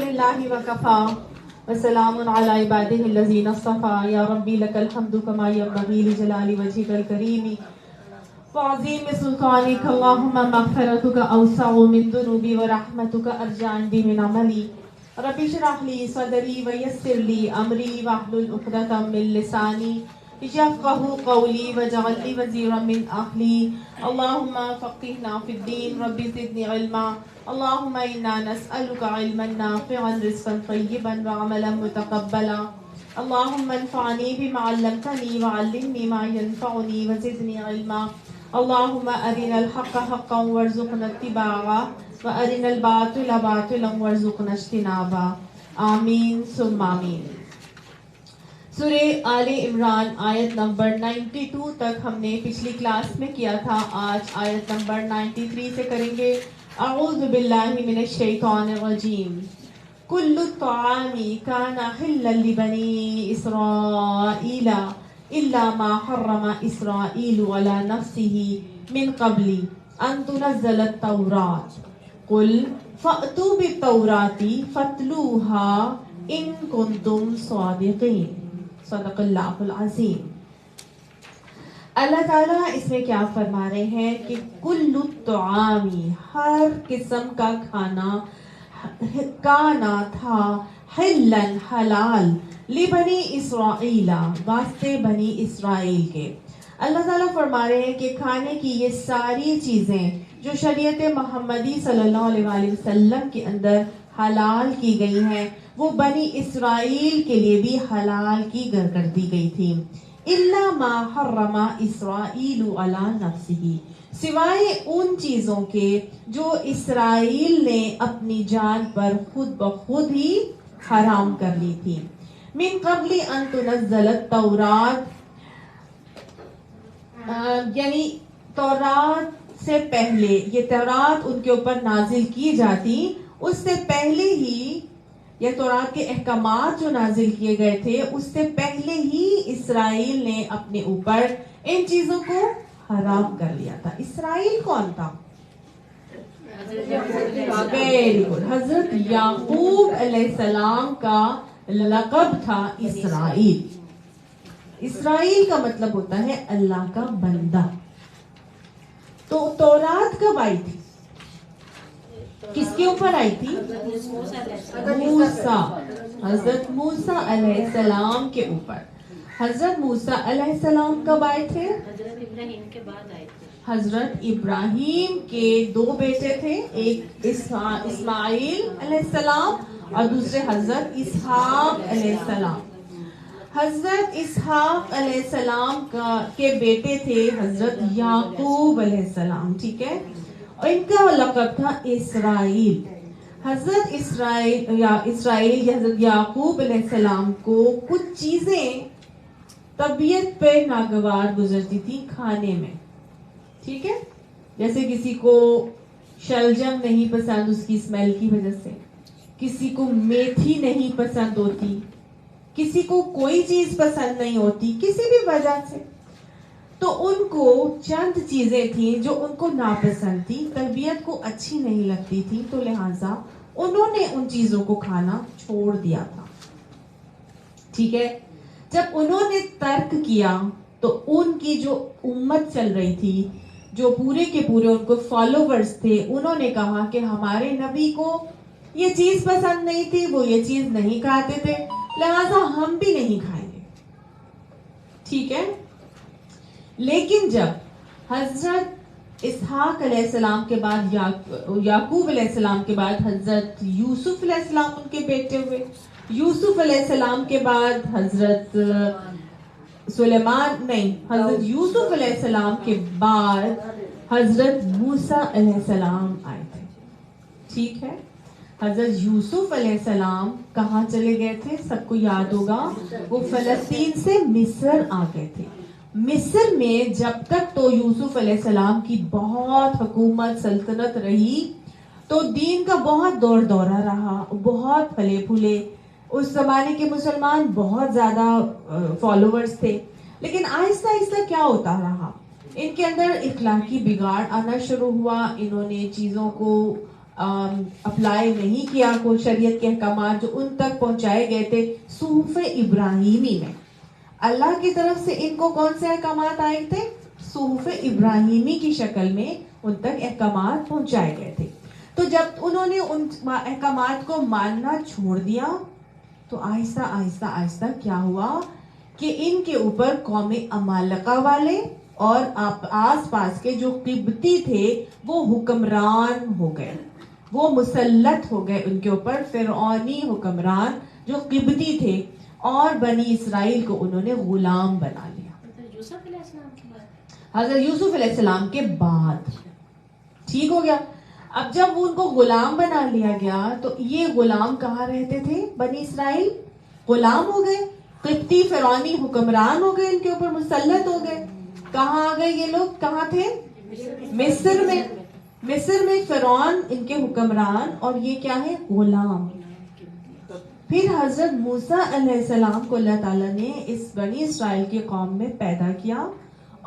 الحمدللہ وکفا وسلام علی عبادہ الذین اصطفى یا ربی لک الحمد کما ینبغی لجلال وجهک الکریم وعظیم سلطانک اللہم مغفرتک اوسع من ذنوبی ورحمتک ارجع عندی من عملی رب اشرح لی صدری ویسر لی امری واحلل عقدۃ من لسانی یفقهوا قولی واجعل لی وزیرا من اہلی اللہم فقہنا فی الدین رب زدنی علما اللهم إنا نسألك علما نافعا رزقا طيبا وعملا متقبلا اللهم انفعني بما علمتني وعلمني ما ينفعني وزدني علما اللهم أرنا الحق حقا وارزقنا اتباعه وأرنا الباطل باطلا وارزقنا اجتنابا آمین ثم آمین۔ سورہ آل عمران آیت نمبر 92 تک ہم نے پچھلی کلاس میں کیا تھا، آج آیت نمبر 93 سے کریں گے۔ اعوذ باللہ من الشیطان الرجیم کل الطعام کان حلا لبنی اسرائیل الا ما حرم اسرائیل علی نفسه من قبل ان تنزل التوراۃ قل فأتوا بالتوراۃ فاتلوها ان کنتم صادقین۔ صدق اللہ العظیم۔ اللہ تعالیٰ اس میں کیا فرما رہے ہیں کہ کل الطعام، ہر قسم کا کھانا، کانا تھا، حلن حلال، لبنی اسرائیل، واسطے بنی اسرائیل کے۔ اللہ تعالیٰ فرما رہے ہیں کہ کھانے کی یہ ساری چیزیں جو شریعت محمدی صلی اللہ علیہ وسلم کے اندر حلال کی گئی ہیں، وہ بنی اسرائیل کے لیے بھی حلال کی کر دی گئی تھی۔ الا ما حرم اسرائیل علی نفسہ، سوائے ان چیزوں کے جو اسرائیل نے اپنی جان پر خود بخود ہی حرام کر لی تھی۔ من قبل ان تنزل التوراۃ، یعنی تورات سے پہلے، یہ تورات ان کے اوپر نازل کی جاتی، اس سے پہلے ہی، یا تورات کے احکامات جو نازل کیے گئے تھے اس سے پہلے ہی اسرائیل نے اپنے اوپر ان چیزوں کو حرام کر لیا تھا۔ اسرائیل کون تھا؟ ویری گڈ، حضرت یعقوب علیہ السلام کا لقب تھا اسرائیل۔ اسرائیل کا مطلب ہوتا ہے اللہ کا بندہ۔ تو تورات کب آئی تھی؟ کس کے اوپر آئی تھی؟ موسیٰ، حضرت موسیٰ علیہ السلام کے اوپر۔ حضرت موسیٰ علیہ السلام کب آئے تھے؟ حضرت ابراہیم کے بعد آئے تھے۔ حضرت ابراہیم کے دو بیٹے تھے، ایک اسماعیل علیہ السلام اور دوسرے حضرت اسحاق علیہ السلام۔ حضرت اسحاق علیہ السلام کے بیٹے تھے حضرت یعقوب علیہ السلام، ٹھیک ہے، اور ان کا لقب تھا اسرائیل۔ حضرت اسرائیل یا حضرت یعقوب علیہ السلام کو کچھ چیزیں طبیعت پہ ناگوار گزرتی تھی کھانے میں، ٹھیک ہے، جیسے کسی کو شلجم نہیں پسند اس کی اسمیل کی وجہ سے، کسی کو میتھی نہیں پسند ہوتی، کسی کو کوئی چیز پسند نہیں ہوتی کسی بھی وجہ سے۔ تو ان کو چند چیزیں تھیں جو ان کو ناپسند تھی، طبیعت کو اچھی نہیں لگتی تھی، تو لہٰذا انہوں نے ان چیزوں کو کھانا چھوڑ دیا تھا، ٹھیک ہے۔ جب انہوں نے ترک کیا تو ان کی جو امت چل رہی تھی، جو پورے کے پورے ان کو فالوورز تھے، انہوں نے کہا کہ ہمارے نبی کو یہ چیز پسند نہیں تھی، وہ یہ چیز نہیں کھاتے تھے، لہٰذا ہم بھی نہیں کھائیں گے، ٹھیک ہے۔ لیکن جب حضرت اسحاق علیہ السلام کے بعد یعقوب علیہ السلام کے بعد حضرت یوسف علیہ السلام ان کے بیٹے ہوئے، یوسف علیہ السلام کے بعد حضرت حضرت یوسف علیہ السلام کے بعد حضرت موسیٰ علیہ السلام آئے تھے، ٹھیک ہے۔ حضرت یوسف علیہ السلام کہاں چلے گئے تھے؟ سب کو یاد ہوگا، وہ فلسطین سے مصر آ گئے تھے۔ مصر میں جب تک تو یوسف علیہ السلام کی بہت حکومت سلطنت رہی، تو دین کا بہت دور دورہ رہا، بہت پھلے پھولے، اس زمانے کے مسلمان بہت زیادہ فالوورز تھے۔ لیکن آہستہ آہستہ کیا ہوتا رہا، ان کے اندر اخلاقی بگاڑ آنا شروع ہوا، انہوں نے چیزوں کو اپلائی نہیں کیا، کوئی شریعت کے احکامات جو ان تک پہنچائے گئے تھے صحف ابراہیمی میں. اللہ کی طرف سے ان کو کون سے احکامات آئے تھے؟ صحف ابراہیمی کی شکل میں ان تک احکامات پہنچائے گئے تھے. تو جب انہوں نے ان احکامات کو ماننا چھوڑ دیا تو آہستہ آہستہ آہستہ کیا ہوا کہ ان کے اوپر قوم عمالقہ والے اور آس پاس کے جو قبطی تھے وہ حکمران ہو گئے، وہ مسلط ہو گئے ان کے اوپر، فرعونی حکمران جو قبطی تھے، اور بنی اسرائیل کو انہوں نے غلام بنا لیا. یوسف علیہ السلام کی بات، حضرت یوسف علیہ السلام کے بعد ٹھیک ہو گیا. اب جب ان کو غلام بنا لیا گیا تو یہ غلام کہاں رہتے تھے؟ بنی اسرائیل غلام ہو گئے، قبطی فرعونی حکمران ہو گئے، ان کے اوپر مسلط ہو گئے. کہاں آ گئے یہ لوگ؟ کہاں تھے؟ مصر میں. مصر میں فرعون ان کے حکمران اور یہ کیا ہے؟ غلام. پھر حضرت موسیٰ علیہ السلام کو اللہ تعالیٰ نے اس بنی اسرائیل کی قوم میں پیدا کیا،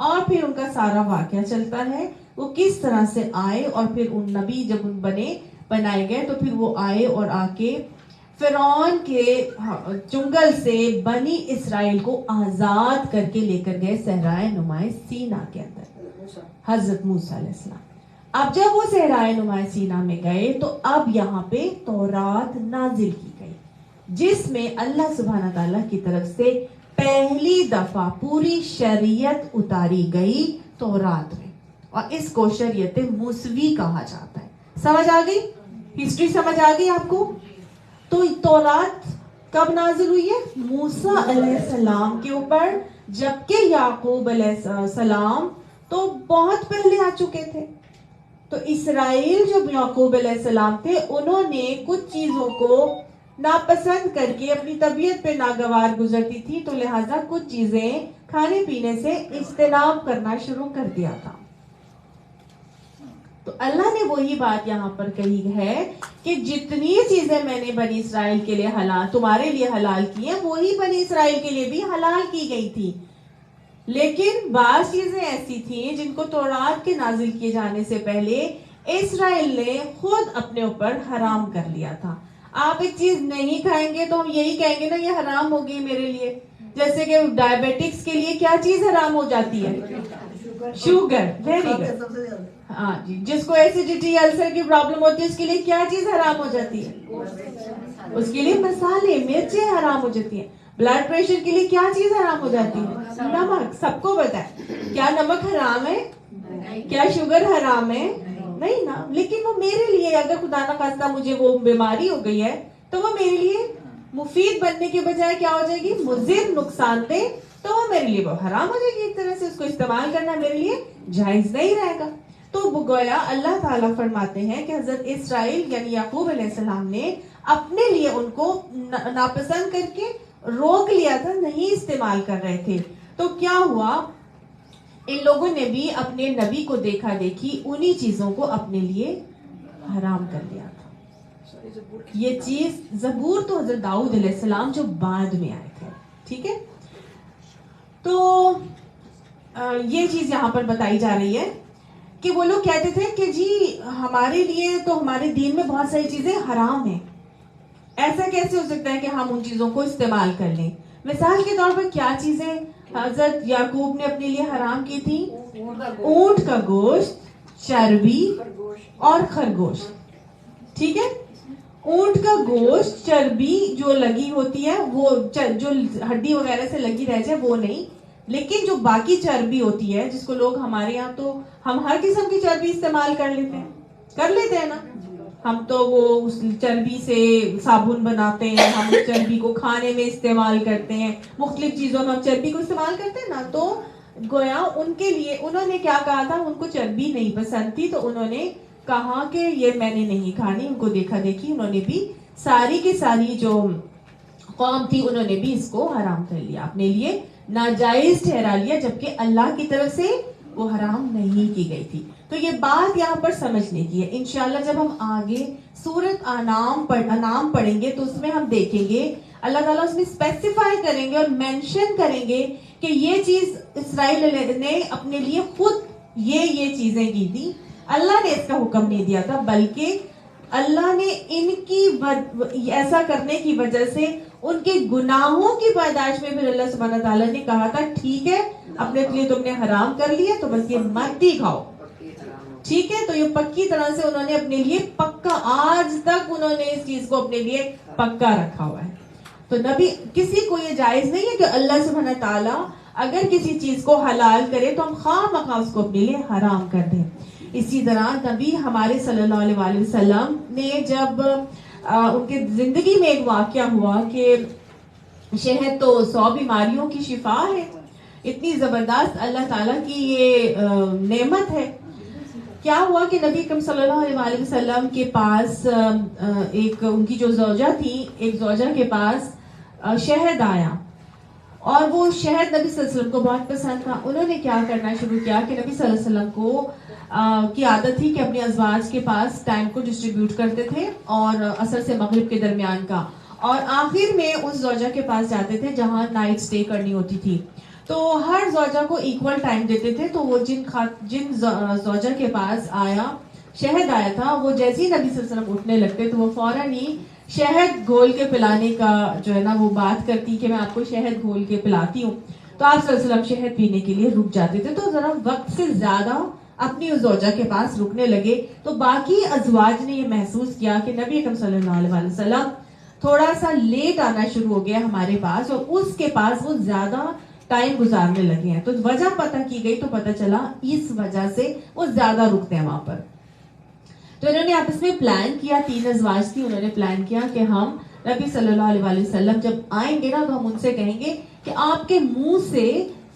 اور پھر ان کا سارا واقعہ چلتا ہے وہ کس طرح سے آئے، اور پھر ان نبی جب ان بنائے گئے تو پھر وہ آئے اور آ کے فرعون کے چنگل سے بنی اسرائیل کو آزاد کر کے لے کر گئے صحرائے نمائے سینا کے اندر، حضرت موسیٰ علیہ السلام. اب جب وہ صحرائے نمائے سینا میں گئے تو اب یہاں پہ تورات نازل کی گئی، جس میں اللہ سبحانہ تعالیٰ کی طرف سے پہلی دفعہ پوری شریعت اتاری گئی تورات میں، اور اس کو شریعت موسوی کہا جاتا ہے. سمجھ آ گئی؟ ہسٹری سمجھ آ گئی آپ کو؟ تو تورات کب نازل ہوئی ہے؟ موسیٰ علیہ السلام کے اوپر، جبکہ یعقوب علیہ السلام تو بہت پہلے آ چکے تھے. تو اسرائیل جو یعقوب علیہ السلام تھے انہوں نے کچھ چیزوں کو ناپسند کر کے اپنی طبیعت پہ ناگوار گزرتی تھی، تو لہٰذا کچھ چیزیں کھانے پینے سے اجتناب کرنا شروع کر دیا تھا. تو اللہ نے وہی بات یہاں پر کہی ہے کہ جتنی چیزیں میں نے بنی اسرائیل کے لیے حلال، تمہارے لیے حلال کی ہیں، وہی بنی اسرائیل کے لیے بھی حلال کی گئی تھی. لیکن بعض چیزیں ایسی تھیں جن کو تورات کے نازل کیے جانے سے پہلے اسرائیل نے خود اپنے اوپر حرام کر لیا تھا. آپ ایک چیز نہیں کھائیں گے تو ہم یہی کہیں گے نا یہ حرام ہوگی میرے لیے. جیسے کہ ڈائبیٹکس کے لیے کیا چیز حرام ہو جاتی ہے؟ شوگر. Very good. ہاں جی. جس کو ایسیڈیٹی السر کی پرابلم ہوتی ہے اس کے لیے کیا چیز حرام ہو جاتی ہے؟ اس کے لیے مسالے، مرچیں حرام ہو جاتی ہیں. بلڈ پریشر کے لیے کیا چیز حرام ہو جاتی ہے؟ نمک. سب کو پتا ہے کیا نمک حرام ہے؟ کیا شوگر حرام ہے؟ نہیں نا. لیکن وہ میرے لیے اگر خدا نہ خواستہ مجھے وہ بیماری ہو گئی ہے تو وہ میرے لیے مفید بننے کے بجائے کیا ہو جائے گی؟ مضر، نقصان دہ. تو وہ میرے لیے وہ حرام ہو جائے گی. ایک طرح سے اس کو استعمال کرنا میرے لیے جائز نہیں رہے گا. تو گویا اللہ تعالیٰ فرماتے ہیں کہ حضرت اسرائیل یعنی یعقوب علیہ السلام نے اپنے لیے ان کو ناپسند کر کے روک لیا تھا، نہیں استعمال کر رہے تھے. تو کیا ہوا؟ ان لوگوں نے بھی اپنے نبی کو دیکھا دیکھی انہی چیزوں کو اپنے لیے حرام کر لیا تھا. یہ چیز زبور تو حضرت داؤد علیہ السلام جو بعد میں آئے تھے. ٹھیک ہے. تو یہ چیز یہاں پر بتائی جا رہی ہے کہ وہ لوگ کہتے تھے کہ جی ہمارے لیے تو ہمارے دین میں بہت ساری چیزیں حرام ہیں، ایسا کیسے ہو سکتا ہے کہ ہم ان چیزوں کو استعمال کر لیں. مثال کے طور پر کیا چیزیں حضرت یعقوب نے اپنے لیے حرام کی تھی؟ اونٹ کا گوشت، چربی اور خرگوش. ٹھیک ہے. اونٹ کا گوشت، چربی جو لگی ہوتی ہے وہ جو ہڈی وغیرہ سے لگی رہ جائے وہ نہیں، لیکن جو باقی چربی ہوتی ہے جس کو لوگ ہمارے یہاں تو ہم ہر قسم کی چربی استعمال کر لیتے ہیں نا. ہم تو وہ اس چربی سے صابن بناتے ہیں، ہم اس چربی کو کھانے میں استعمال کرتے ہیں، مختلف چیزوں میں ہم چربی کو استعمال کرتے ہیں نا. تو گویا ان کے لیے انہوں نے کیا کہا تھا؟ ان کو چربی نہیں پسند تھی تو انہوں نے کہا کہ یہ میں نے نہیں کھانی. ان کو دیکھا دیکھی انہوں نے بھی ساری کی ساری جو قوم تھی انہوں نے بھی اس کو حرام کر لیا، اپنے لیے ناجائز ٹھہرا لیا، جبکہ اللہ کی طرف سے وہ حرام نہیں کی گئی تھی. تو یہ بات یہاں پر سمجھنے کی ہے. انشاءاللہ جب ہم آگے سورۃ انعام پڑھیں گے تو اس میں ہم دیکھیں گے اللہ تعالیٰ اس میں اسپیسیفائی کریں گے اور مینشن کریں گے کہ یہ چیز اسرائیل نے اپنے لیے خود یہ چیزیں کی تھی. اللہ نے اس کا حکم نہیں دیا تھا، بلکہ اللہ نے ان کی ایسا کرنے کی وجہ سے ان کے گناہوں کی پیدائش میں پھر اللہ سبحانہ تعالیٰ نے کہا تھا ٹھیک ہے اپنے لیے تم نے حرام کر لیا تو بس یہ مت ہی کھاؤ. ٹھیک ہے, تو یہ پکی طرح سے انہوں نے اپنے لیے پکا, آج تک انہوں نے اس چیز کو اپنے لیے پکا رکھا ہوا ہے. تو نبی کسی کو یہ جائز نہیں ہے کہ اللہ سبحانہ تعالیٰ اگر کسی چیز کو حلال کرے تو ہم خواہ مخواہ اس کو اپنے لیے حرام کر دیں. اسی طرح نبی ہمارے صلی اللہ علیہ وسلم نے جب ان کے زندگی میں ایک واقعہ ہوا کہ شہد تو 100 بیماریوں کی شفا ہے, اتنی زبردست اللہ تعالیٰ کی یہ نعمت ہے. کیا ہوا کہ نبی اکرم صلی اللہ علیہ وسلم کے پاس ایک ان کی جو زوجہ تھی, ایک زوجہ کے پاس شہد آیا اور وہ شہد نبی صلی اللہ علیہ وسلم کو بہت پسند تھا. انہوں نے کیا کرنا شروع کیا کہ نبی صلی اللہ علیہ وسلم کو کی عادت تھی کہ اپنے ازواج کے پاس ٹائم کو ڈسٹریبیوٹ کرتے تھے اور عصر سے مغرب کے درمیان کا, اور آخر میں اس زوجہ کے پاس جاتے تھے جہاں نائٹ سٹے کرنی ہوتی تھی. تو ہر زوجہ کو ایکول ٹائم دیتے تھے. تو وہ جن زوجہ کے پاس شہد آیا تھا, وہ جیسے ہی نبی صلی اللہ علیہ وسلم اٹھنے لگتے تو وہ فوراً ہی شہد گھول کے پلانے کا جو ہے نا وہ بات کرتی کہ میں آپ کو شہد گھول کے پلاتی ہوں. تو آپ صلی اللہ علیہ وسلم شہد پینے کے لیے رک جاتے تھے. تو ذرا وقت سے زیادہ اپنی اس زوجہ کے پاس رکنے لگے. تو باقی ازواج نے یہ محسوس کیا کہ نبی اکرم صلی اللہ علیہ وسلم تھوڑا سا لیٹ آنا شروع ہو گیا ہمارے پاس, اور اس کے پاس وہ زیادہ ٹائم گزارنے لگے ہیں. تو وجہ پتہ کی گئی تو پتہ چلا اس وجہ سے وہ زیادہ رکتے ہیں وہاں پر. تو انہوں نے آپس میں پلان کیا, 3 ازواج تھی, انہوں نے پلان کیا کہ ہم نبی صلی اللہ علیہ وسلم جب آئیں گے نا تو ہم ان سے کہیں گے کہ آپ کے منہ سے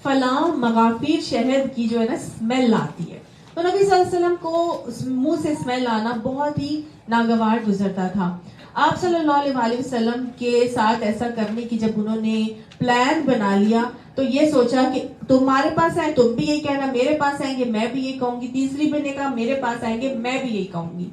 فلاں مغافیر شہد کی جو ہے نا اسمیل آتی ہے. تو نبی صلی اللہ علیہ وسلم کو منہ سے اسمیل آنا بہت ہی ناگوار گزرتا تھا. آپ صلی اللہ علیہ وسلم کے ساتھ ایسا کرنے کی جب انہوں نے پلان بنا لیا تو یہ سوچا کہ تمہارے پاس آئیں تم بھی یہی کہنا, میرے پاس آئیں گے میں بھی یہی کہوں گی, تیسری بھی نے کہا میرے پاس آئیں گے میں بھی یہی کہوں گی.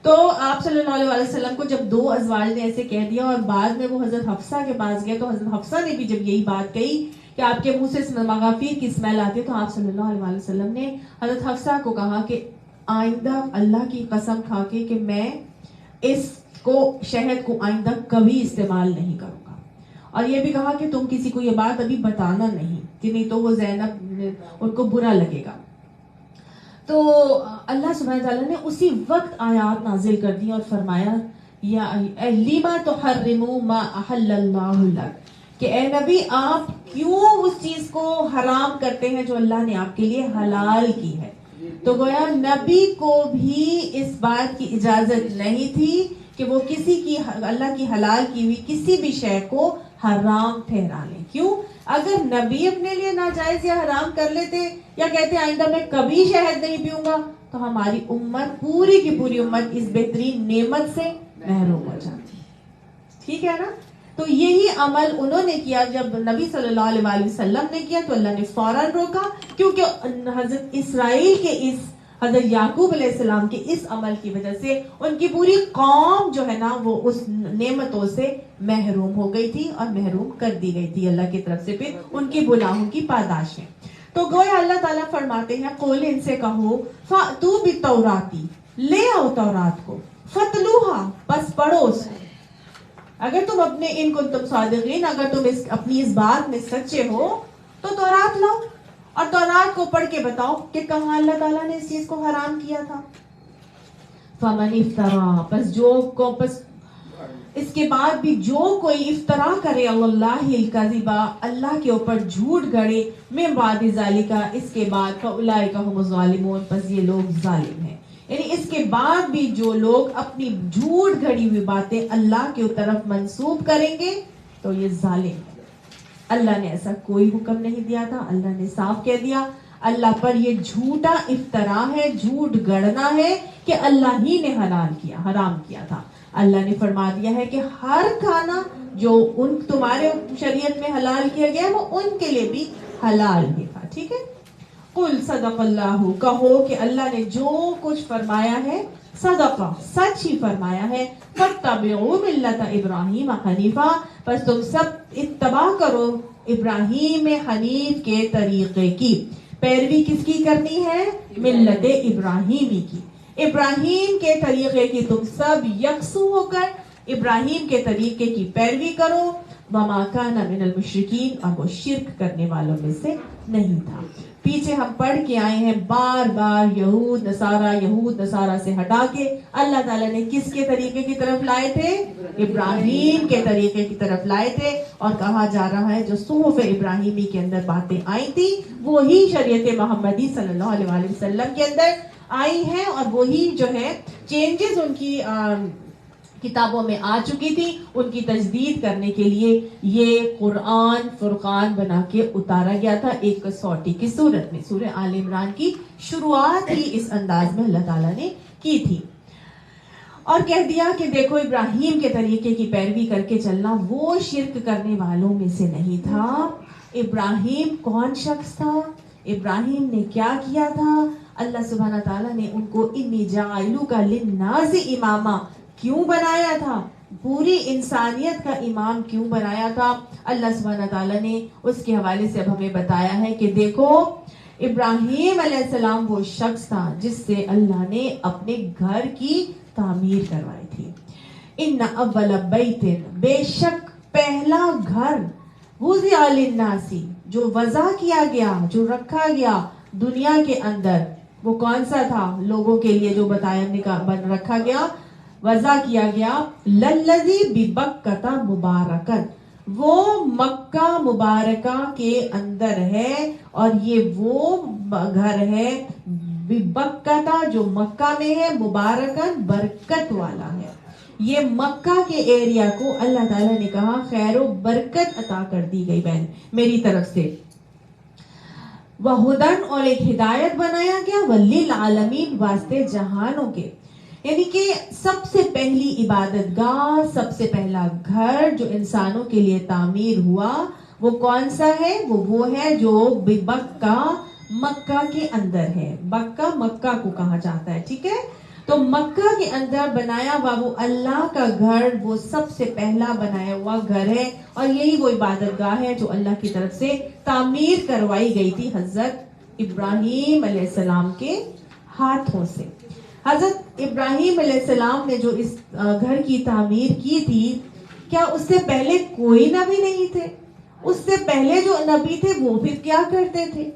تو آپ صلی اللہ علیہ وسلم کو جب 2 ازواج نے ایسے کہہ دیا اور بعد میں وہ حضرت حفصہ کے پاس گئے تو حضرت حفصہ نے بھی جب یہی بات کہی کہ آپ کے منہ سے مغافیر کی اسمیل آتی ہے, تو آپ صلی اللہ علیہ وسلم نے حضرت حفصہ کو کہا کہ آئندہ اللہ کی قسم کھا کے کہ میں اس کو شہد کو آئندہ کبھی استعمال نہیں کروں گا, اور یہ بھی کہا کہ تم کسی کو یہ بات ابھی بتانا نہیں کہ نہیں تو وہ زینب ان کو برا لگے گا. تو اللہ سبحانہ تعالیٰ نے اسی وقت آیات نازل کر دی اور فرمایا یا لیما تحرموا ما احل اللہ لک, کہ اے نبی آپ کیوں اس چیز کو حرام کرتے ہیں جو اللہ نے آپ کے لیے حلال کی ہے. تو گویا نبی کو بھی اس بات کی اجازت نہیں تھی کہ وہ کسی کی اللہ کی حلال کی ہوئی کسی بھی شے کو حرام ٹھہرا لیں. کیوں؟ اگر نبی اپنے لیے ناجائز یا حرام کر لیتے یا کہتے آئندہ میں کبھی شہد نہیں پیوں گا تو ہماری امت پوری کی پوری امت اس بہترین نعمت سے محروم ہو جاتی. ٹھیک ہے نا. تو یہی عمل انہوں نے کیا. جب نبی صلی اللہ علیہ وسلم نے کیا تو اللہ نے فوراً روکا, کیونکہ حضرت اسرائیل کے اس حضرت یعقوب علیہ السلام کے اس عمل کی وجہ سے ان کی پوری قوم جو ہے نا وہ اس نعمتوں سے محروم ہو گئی تھی اور محروم کر دی گئی تھی اللہ کی طرف سے پھر ان کی گناہوں کی پاداش ہے. تو گویا اللہ تعالیٰ فرماتے ہیں قول ان سے کہو فَأْتُوا بِالتَّوْرَاةِ, لے آؤ تورات کو, فَاتْلُوهَا, بس پڑھو اس کو. اگر تم اپنے ان کو تم صادقین, اگر تم اپنی اس بات میں سچے ہو تو تورات لاؤ اور تورات کو پڑھ کے بتاؤ کہ کہاں اللہ تعالیٰ نے اس چیز کو حرام کیا تھا. فَمَنِ افْتَرَا, پس اس کے بعد بھی جو کوئی افطرا کرے اللہ الکذبا, اللہ کے اوپر جھوٹ گڑے, من بعد ذالک, اس کے بعد فاولئک هم الظالمون, پس یہ لوگ ظالم ہیں. یعنی اس کے بعد بھی جو لوگ اپنی جھوٹ گھڑی ہوئی باتیں اللہ کی طرف منسوب کریں گے تو یہ ظالم ہیں. اللہ نے ایسا کوئی حکم نہیں دیا تھا. اللہ نے صاف کہہ دیا اللہ پر یہ جھوٹا افطرا ہے, جھوٹ گڑنا ہے کہ اللہ ہی نے حرام کیا تھا. اللہ نے فرما دیا ہے کہ ہر کھانا جو ان تمہارے شریعت میں حلال کیا گیا وہ ان کے لیے بھی حلال ہی تھا. ٹھیک ہے. قل صدق اللہ, کہو کہ اللہ نے جو کچھ فرمایا ہے صدقہ, سچ ہی فرمایا ہے. فاتبعوا ملت ابراہیم حنیفا, پس تم سب اتباع کرو ابراہیم حنیف کے طریقے کی. پیروی کس کی کرنی ہے؟ ملت ابراہیمی کی. ابراہیم کے طریقے کی تم سب یکسو ہو کر ابراہیم کے طریقے کی پیروی کرو، وما کان من المشرکین، اور وہ شرک کرنے والوں میں سے نہیں تھا۔ پیچھے ہم پڑھ کے آئے ہیں بار بار یہود نصارہ سے ہٹا کے اللہ تعالیٰ نے کس کے طریقے کی طرف لائے تھے؟ ابراہیم کے طریقے کی طرف لائے تھے، اور کہا جا رہا ہے جو صحف ابراہیمی کے اندر باتیں آئی تھی وہی شریعت محمدی صلی اللہ علیہ وآلہ وسلم کے اندر آئی ہیں، اور وہی جو ہے چینجز ان کی کتابوں میں آ چکی تھی، ان کی تجدید کرنے کے لیے یہ قرآن فرقان بنا کے اتارا گیا تھا ایک کسوٹی کی صورت میں۔ سورہ آل عمران کی شروعات ہی اس انداز میں اللہ تعالیٰ نے کی تھی، اور کہہ دیا کہ دیکھو ابراہیم کے طریقے کی پیروی کر کے چلنا، وہ شرک کرنے والوں میں سے نہیں تھا۔ ابراہیم کون شخص تھا؟ ابراہیم نے کیا کیا تھا؟ اللہ سبحانہ تعالیٰ نے ان کو انی جاعلوک للناس اماما کیوں بنایا تھا؟ پوری انسانیت کا امام کیوں بنایا تھا؟ اللہ سبحانہ تعالیٰ نے اس کے حوالے سے اب ہمیں بتایا ہے کہ دیکھو ابراہیم علیہ السلام وہ شخص تھا جس سے اللہ نے اپنے گھر کی تعمیر کروائی تھی۔ ان اول بیت، بے شک پہلا گھر، وضع للناس، جو وضع کیا گیا، جو رکھا گیا دنیا کے اندر، وہ کون سا تھا؟ لوگوں کے لیے جو بتایا بن رکھا گیا، وضع کیا گیا، للذی ببکۃ مبارکۃ، وہ مکہ مبارکہ کے اندر ہے، اور یہ وہ گھر ہے ببکۃ جو مکہ میں ہے، مبارکن برکت والا ہے۔ یہ مکہ کے ایریا کو اللہ تعالیٰ نے کہا خیر و برکت عطا کر دی گئی بہن میری طرف سے، وہدن، اور ایک ہدایت بنایا گیا، وللعالمین، واسطے جہانوں کے، یعنی کہ سب سے پہلی عبادت گاہ، سب سے پہلا گھر جو انسانوں کے لیے تعمیر ہوا وہ کون سا ہے؟ وہ ہے جو ببکہ، مکہ کے اندر ہے۔ بکہ مکہ کو کہا جاتا ہے، ٹھیک ہے؟ تو مکہ کے اندر بنایا ہوا وہ اللہ کا گھر، وہ سب سے پہلا بنایا ہوا گھر ہے، اور یہی وہ عبادت گاہ ہے جو اللہ کی طرف سے تعمیر کروائی گئی تھی حضرت ابراہیم علیہ السلام کے ہاتھوں سے۔ حضرت ابراہیم علیہ السلام نے جو اس گھر کی تعمیر کی تھی، کیا اس سے پہلے کوئی نبی نہیں تھے؟ اس سے پہلے جو نبی تھے وہ پھر کیا کرتے تھے؟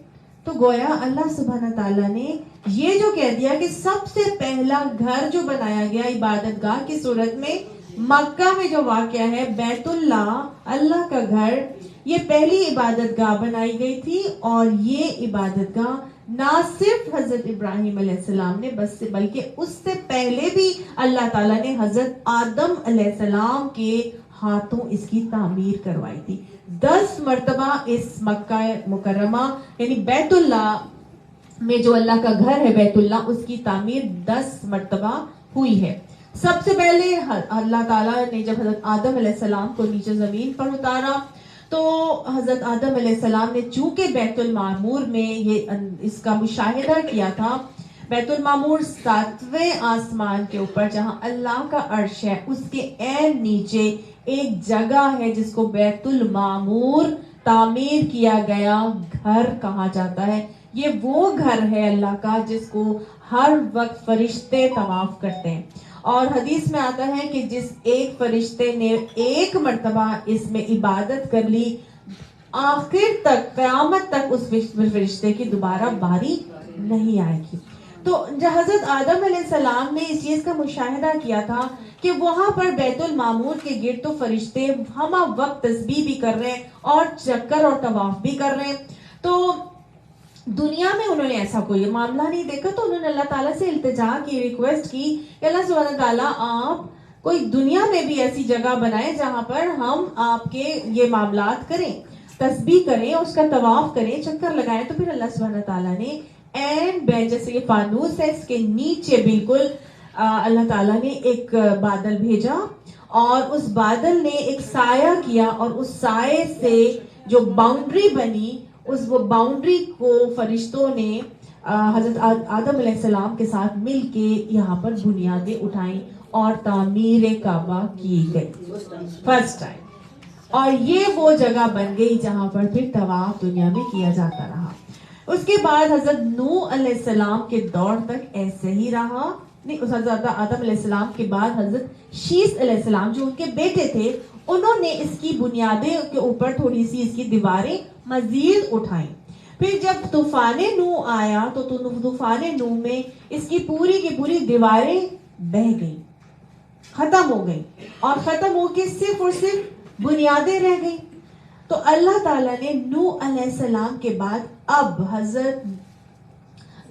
تو گویا اللہ سبحانہ تعالیٰ نے یہ جو کہہ دیا کہ سب سے پہلا گھر جو بنایا گیا عبادت گاہ کی صورت میں مکہ میں جو واقع ہے بیت اللہ، اللہ کا گھر، یہ پہلی عبادت گاہ بنائی گئی تھی، اور یہ عبادت گاہ نہ صرف حضرت ابراہیم علیہ السلام نے بلکہ اس سے پہلے بھی اللہ تعالیٰ نے حضرت آدم علیہ السلام کے ہاتھوں اس کی تعمیر کروائی تھی۔ 10 مرتبہ اس مکہ مکرمہ یعنی بیت اللہ میں جو اللہ کا گھر ہے بیت اللہ، اس کی تعمیر 10 مرتبہ ہوئی ہے۔ سب سے پہلے اللہ تعالیٰ نے جب حضرت آدم علیہ السلام کو نیچے زمین پر اتارا تو حضرت آدم علیہ السلام نے چونکہ بیت المعمور میں اس کا مشاہدہ کیا تھا، بیت المعمور 7ویں آسمان کے اوپر جہاں اللہ کا عرش ہے، اس کے عین نیچے ایک جگہ ہے جس کو بیت المعمور تعمیر کیا گیا گھر کہا جاتا ہے۔ یہ وہ گھر ہے اللہ کا جس کو ہر وقت فرشتے طواف کرتے ہیں، اور حدیث میں آتا ہے کہ جس ایک فرشتے نے ایک مرتبہ اس میں عبادت کر لی، آخر تک قیامت تک اس فرشتے کی دوبارہ باری نہیں آئے گی۔ تو حضرت آدم علیہ السلام نے اس چیز کا مشاہدہ کیا تھا کہ وہاں پر بیت المعمور کے گرد تو فرشتے ہمہ وقت تسبیح بھی کر رہے ہیں اور چکر اور طواف بھی کر رہے ہیں۔ تو دنیا میں انہوں نے ایسا کوئی معاملہ نہیں دیکھا، تو انہوں نے اللہ تعالیٰ سے التجا کی، ریکویسٹ کی کہ اللہ سبحانہ تعالیٰ آپ کوئی دنیا میں بھی ایسی جگہ بنائے جہاں پر ہم آپ کے یہ معاملات کریں، تسبیح کریں، اس کا طواف کریں، چکر لگائیں۔ تو پھر اللہ سبحانہ تعالیٰ نے جیسے یہ فانوس ہے اس کے نیچے بالکل اللہ تعالیٰ نے ایک بادل بھیجا، اور اس بادل نے ایک سایہ کیا، اور اس سائے سے جو باؤنڈری بنی، وہ باؤنڈری کو فرشتوں نے حضرت آدم علیہ السلام کے ساتھ مل کے یہاں پر بنیادیں اٹھائیں اور تعمیر کعبہ کی گئی فرسٹ ٹائم، اور یہ وہ جگہ بن گئی جہاں پر پھر طواف دنیا میں کیا جاتا رہا۔ اس کے بعد حضرت نوح علیہ السلام کے دور تک ایسے ہی رہا، نہیں اس حضرت آدم علیہ السلام کے بعد حضرت شیس علیہ السلام جو ان کے بیٹے تھے انہوں نے اس کی بنیادیں کے اوپر تھوڑی سی اس کی دیواریں مزید اٹھائیں. پھر جب طوفان نوح آیا تو طوفان نوح میں اس کی پوری دیواریں بہہ گئیں, ختم ہو گئیں, اور ختم ہو کے صرف اور صرف بنیادیں رہ گئیں. تو اللہ تعالیٰ نے نوح علیہ السلام کے بعد اب حضرت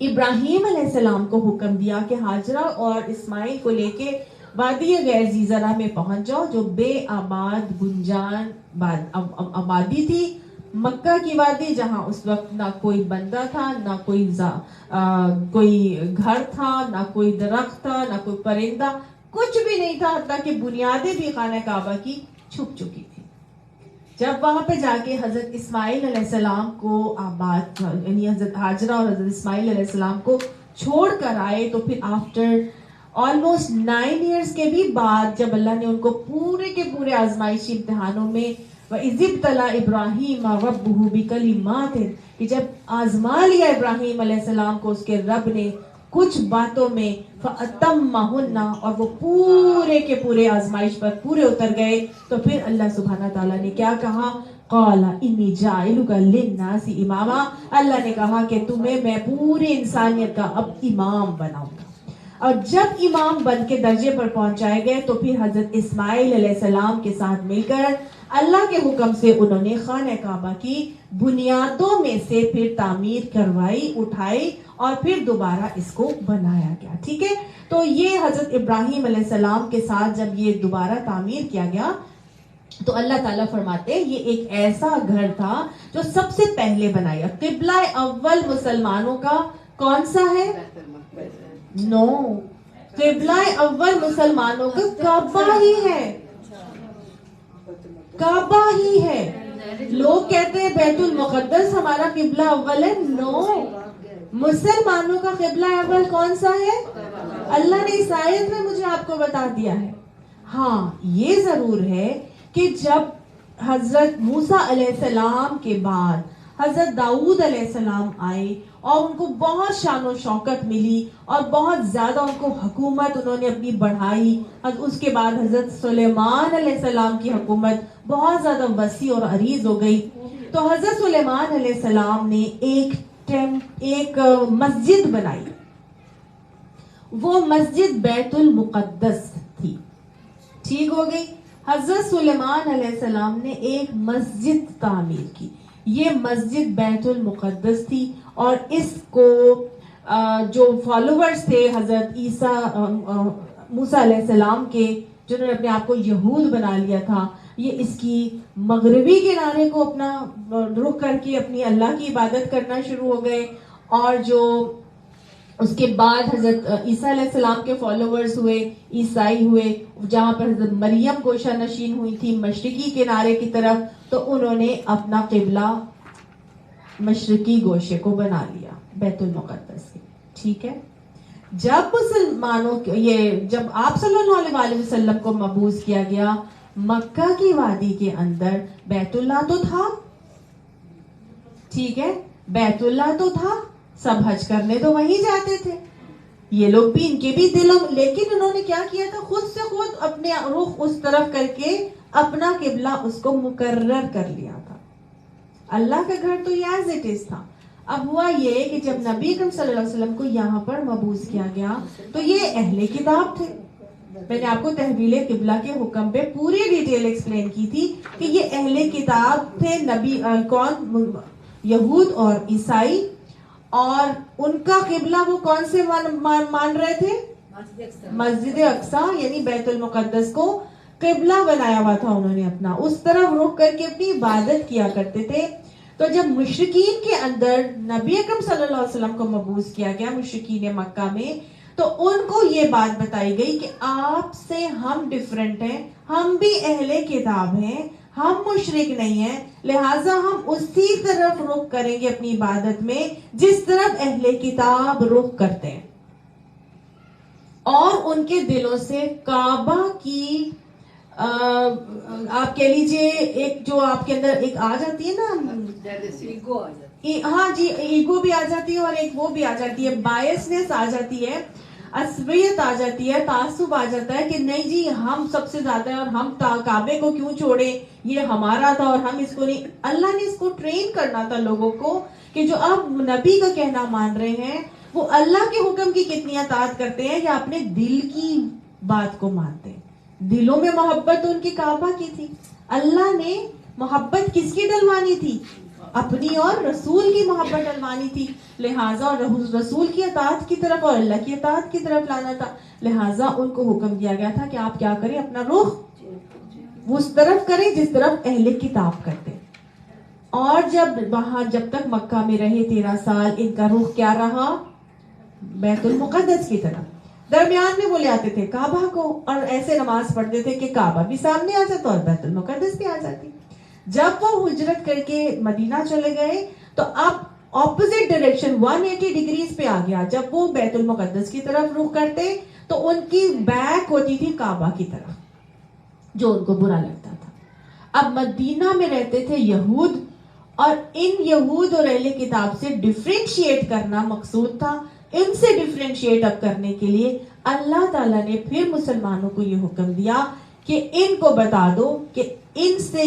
ابراہیم علیہ السلام کو حکم دیا کہ ہاجرہ اور اسماعیل کو لے کے وادی غیر ذی زرع میں پہنچ جاؤ, جو بے آباد گنجان آبادی تھی, مکہ کی وادی, جہاں اس وقت نہ کوئی بندہ تھا, نہ کوئی گھر تھا, نہ کوئی درخت تھا, نہ کوئی پرندہ, کچھ بھی نہیں تھا, حتیٰ کہ بنیادیں بھی خانہ کعبہ کی چھپ چکی تھی. جب وہاں پہ جا کے حضرت اسماعیل علیہ السلام کو آباد, یعنی حضرت ہاجرہ اور حضرت اسماعیل علیہ السلام کو چھوڑ کر آئے, تو پھر آفٹر آلموسٹ 9 ایئرس کے بھی بعد جب اللہ نے ان کو پورے کے پورے آزمائشی امتحانوں میں وَإِذِ ابْتَلَىٰ إِبْرَاهِيمَ رَبُّهُ بِكَلِمَاتٍ کہ جب آزما لیا ابراہیم علیہ السلام کو اس کے رب نے کچھ باتوں میں فَأَتَمَّهُنَّ اور وہ پورے کے پورے آزمائش پر پورے اتر گئے, تو پھر اللہ سبحانہ تعالیٰ نے کیا کہا, قَالَ إِنِّي جَاعِلُكَ لِلنَّاسِ إِمَامًا, اللہ نے کہا کہ تمہیں میں پوری انسانیت کا اب امام بناؤں گا. اور جب امام بن کے درجے پر پہنچائے گئے تو پھر حضرت اسماعیل علیہ السلام کے ساتھ مل کر اللہ کے حکم سے انہوں نے خانہ کعبہ کی بنیادوں میں سے پھر تعمیر کروائی, اٹھائی, اور پھر دوبارہ اس کو بنایا گیا. ٹھیک ہے, تو یہ حضرت ابراہیم علیہ السلام کے ساتھ جب یہ دوبارہ تعمیر کیا گیا تو اللہ تعالیٰ فرماتے ہیں یہ ایک ایسا گھر تھا جو سب سے پہلے بنایا. قبلہ اول مسلمانوں کا کون سا ہے؟ نو, قبلہ اول مسلمانوں کا کعبہ ہی ہے, کعبہ ہی ہے. لوگ کہتے ہیں بیت المقدس ہمارا قبلہ اول ہے. نو, مسلمانوں کا قبلہ اول کون سا ہے؟ اللہ نے اس آیت میں مجھے آپ کو بتا دیا ہے. ہاں یہ ضرور ہے کہ جب حضرت موسیٰ علیہ السلام کے بعد حضرت داؤد علیہ السلام آئے اور ان کو بہت شان و شوکت ملی اور بہت زیادہ ان کو حکومت انہوں نے اپنی بڑھائی, اس کے بعد حضرت سلیمان علیہ السلام کی حکومت بہت زیادہ وسیع اور عریض ہو گئی. تو حضرت سلیمان علیہ السلام نے ایک مسجد بنائی, وہ مسجد بیت المقدس تھی. ٹھیک ہو گئی, حضرت سلیمان علیہ السلام نے ایک مسجد تعمیر کی, یہ مسجد بیت المقدس تھی. اور اس کو جو فالوورز تھے حضرت موسیٰ علیہ السلام کے, جنہوں نے اپنے آپ کو یہود بنا لیا تھا, یہ اس کی مغربی کنارے کو اپنا رخ کر کے اپنی اللہ کی عبادت کرنا شروع ہو گئے. اور جو اس کے بعد حضرت عیسیٰ علیہ السلام کے فالوورز ہوئے, عیسائی ہوئے, جہاں پر حضرت مریم گوشہ نشین ہوئی تھی مشرقی کنارے کی طرف, تو انہوں نے اپنا قبلہ مشرقی گوشے کو بنا لیا بیت المقدس کے. ٹھیک ہے, جب مسلمانوں جب آپ صلی اللہ علیہ وسلم کو مبعوث کیا گیا, مکہ کی وادی کے اندر بیت اللہ تو تھا. ٹھیک ہے, بیت اللہ تو تھا, سب حج کرنے تو وہیں جاتے تھے, یہ لوگ بھی ان کے بھی دلوں, لیکن انہوں نے کیا کیا تھا, خود سے خود اپنے رخ اس طرف کر کے اپنا قبلہ اس کو مقرر کر لیا تھا. اللہ کا گھر تو ایز اٹ از تھا. اب ہوا یہ کہ جب نبی اکرم صلی اللہ علیہ وسلم کو یہاں پر مبعوث کیا گیا تو یہ اہل کتاب تھے. میں نے آپ کو تحویل قبلہ کے حکم پہ پوری ڈیٹیل ایکسپلین کی تھی کہ یہ اہل کتاب تھے. نبی کون؟ یہود اور عیسائی. اور ان کا قبلہ وہ کون سے مان رہے تھے؟ مسجد اقصیٰ یعنی بیت المقدس کو قبلہ بنایا ہوا تھا انہوں نے اپنا, اس طرف رخ کر کے اپنی عبادت کیا کرتے تھے. تو جب مشرکین کے اندر نبی اکرم صلی اللہ علیہ وسلم کو مبعوث کیا گیا, مشرکین مکہ میں, تو ان کو یہ بات بتائی گئی کہ آپ سے ہم ڈیفرنٹ ہیں, ہم بھی اہل کتاب ہیں, ہم مشرک نہیں ہیں, لہٰذا ہم اسی طرف رخ کریں گے اپنی عبادت میں جس طرف اہل کتاب رخ کرتے ہیں. اور ان کے دلوں سے کعبہ کی آپ کہہ لیجئے ایک جو آپ کے اندر ایک آ جاتی ہے نا, ہاں جی, ایگو بھی آ جاتی ہے اور ایک وہ بھی آ جاتی ہے, بائسنس آ جاتی ہے. عصبیت آ جاتی ہے, تعصب آ جاتا ہے کہ نہیں جی ہم سب سے زیادہ ہیں اور ہم کعبے کو کیوں چھوڑیں, یہ ہمارا تھا اور ہم اس کو نہیں. اللہ نے اس کو ٹرین کرنا تھا لوگوں کو کہ جو آپ نبی کا کہنا مان رہے ہیں وہ اللہ کے حکم کی کتنی اطاعت کرتے ہیں یا اپنے دل کی بات کو مانتے ہیں. دلوں میں محبت ان کی کعبہ کی تھی. اللہ نے محبت کس کی ڈلوانی تھی؟ اپنی اور رسول کی محبت ڈلوانی تھی. لہٰذا اور رسول کی اطاعت کی طرف اور اللہ کی اطاعت کی طرف لانا تھا. لہٰذا ان کو حکم دیا گیا تھا کہ آپ کیا کریں, اپنا رخ اس طرف کریں جس طرف اہل کتاب کرتے. اور جب تک مکہ میں رہے 13 سال ان کا رخ کیا رہا؟ بیت المقدس کی طرف. درمیان میں وہ لے آتے تھے کعبہ کو اور ایسے نماز پڑھتے تھے کہ کعبہ بھی سامنے آ جاتا اور بیت المقدس بھی آ جاتی. جب وہ ہجرت کر کے مدینہ چلے گئے تو اب اپوزٹ ڈائریکشن 180 ڈگریز پہ آ گیا. جب وہ بیت المقدس کی طرف رخ کرتے تو ان کی بیک ہوتی تھی کعبہ کی طرف, جو ان کو برا لگتا تھا. اب مدینہ میں رہتے تھے یہود اور ان یہود اور اہل کتاب سے ڈفرینشیٹ کرنا مقصود تھا. ان سے ڈفرینشیٹ اب کرنے کے لیے اللہ تعالیٰ نے پھر مسلمانوں کو یہ حکم دیا کہ ان کو بتا دو کہ ان سے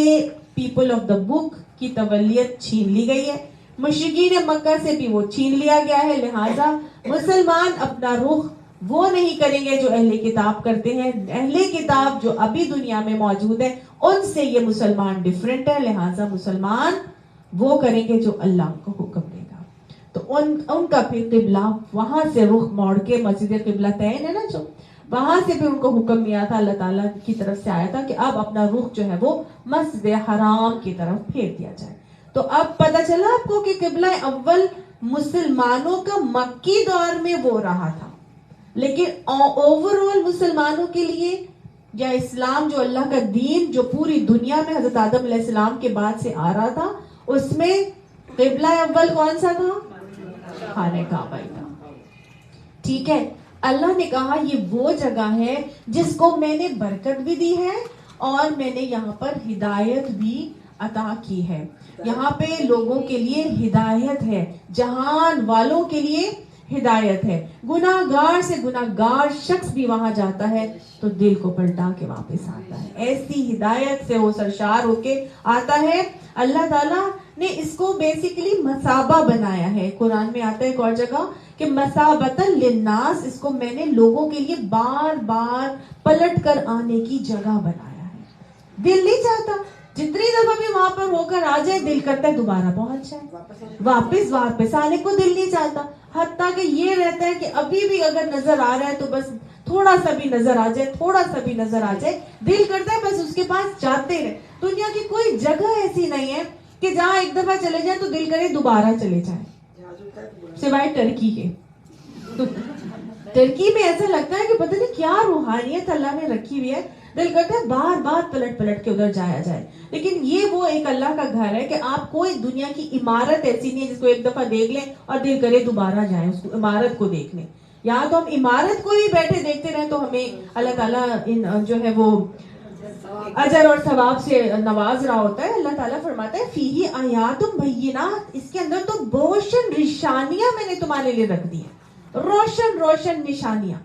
پیپل آف دا بک کی تولیت چھین لی گئی ہے, مشرکین مکہ سے بھی وہ چھین لیا گیا ہے. لہٰذا مسلمان اپنا رخ وہ نہیں کریں گے جو اہل کتاب کرتے ہیں. اہل کتاب جو ابھی دنیا میں موجود ہے ان سے یہ مسلمان ڈفرینٹ ہے. لہٰذا مسلمان وہ کریں گے جو اللہ کو حکم دے گا. تو ان کا پھر قبلہ وہاں سے رخ موڑ کے مسجد قبلہ تین ہے نا, جو وہاں سے پھر ان کو حکم ملا تھا, اللہ تعالیٰ کی طرف سے آیا تھا کہ اب اپنا رخ جو ہے وہ مسجد حرام کی طرف پھیر دیا جائے. تو اب پتہ چلا آپ کو کہ قبلہ اول مسلمانوں کا مکی دور میں وہ رہا تھا, لیکن اوور آل مسلمانوں کے لیے یا اسلام جو اللہ کا دین جو پوری دنیا میں حضرت آدم علیہ السلام کے بعد سے آ رہا تھا, اس میں قبلہ اول کون سا تھا؟ خانہ کعبہ تھا. ٹھیک ہے, اللہ نے کہا یہ وہ جگہ ہے جس کو میں نے برکت بھی دی ہے اور میں نے یہاں پر ہدایت بھی عطا کی ہے. یہاں پہ لوگوں کے لیے ہدایت ہے, جہان والوں کے لیے ہدایت ہے. گناہ گار سے گناہ گار شخص بھی وہاں جاتا ہے تو دل کو پلٹا کے واپس آتا ہے. ایسی ہدایت سے وہ سرشار ہو کے آتا ہے. اللہ تعالیٰ نے اس کو بیسیکلی مسابہ بنایا ہے. قرآن میں آتا ہے ایک اور جگہ کہ مسابتن للناس, اس کو میں نے لوگوں کے لیے بار بار پلٹ کر آنے کی جگہ بنایا ہے. دل نہیں چاہتا جتنی دفعہ بھی وہاں پر ہو کر آ جائے, دل کرتا ہے دوبارہ پہنچ جائے, واپس آنے کو دل نہیں چاہتا. حتیٰ کہ یہ رہتا ہے کہ ابھی بھی اگر نظر آ رہا ہے تو بس تھوڑا سا بھی نظر آ جائے, تھوڑا سا بھی نظر آ جائے, دل کرتا ہے بس اس کے پاس جاتے رہے. دنیا کی کوئی جگہ ایسی نہیں ہے کہ جہاں ایک دفعہ چلے جائیں تو دل کرے دوبارہ چلے جائیں, سوائے ٹرکی کے. ٹرکی میں ایسا لگتا ہے کہ پتہ نہیں کیا روحانیت اللہ نے رکھی ہوئی ہے, دل کرتا ہے بار بار پلٹ پلٹ کے ادھر جایا جائے. لیکن یہ وہ ایک اللہ کا گھر ہے کہ آپ کوئی دنیا کی عمارت ایسی نہیں ہے جس کو ایک دفعہ دیکھ لیں اور دل کرے دوبارہ جائیں اس کو عمارت کو دیکھنے. یہاں تو ہم عمارت کو ہی بیٹھے دیکھتے رہیں تو ہمیں اللہ تعالیٰ جو ہے وہ اجر اور ثواب سے نواز رہا ہوتا ہے. اللہ تعالیٰ فرماتا ہے فیہ آیات بینات, اس کے اندر تو روشن نشانیاں میں نے تمہارے لیے رکھ دی ہیں. روشن نشانیاں.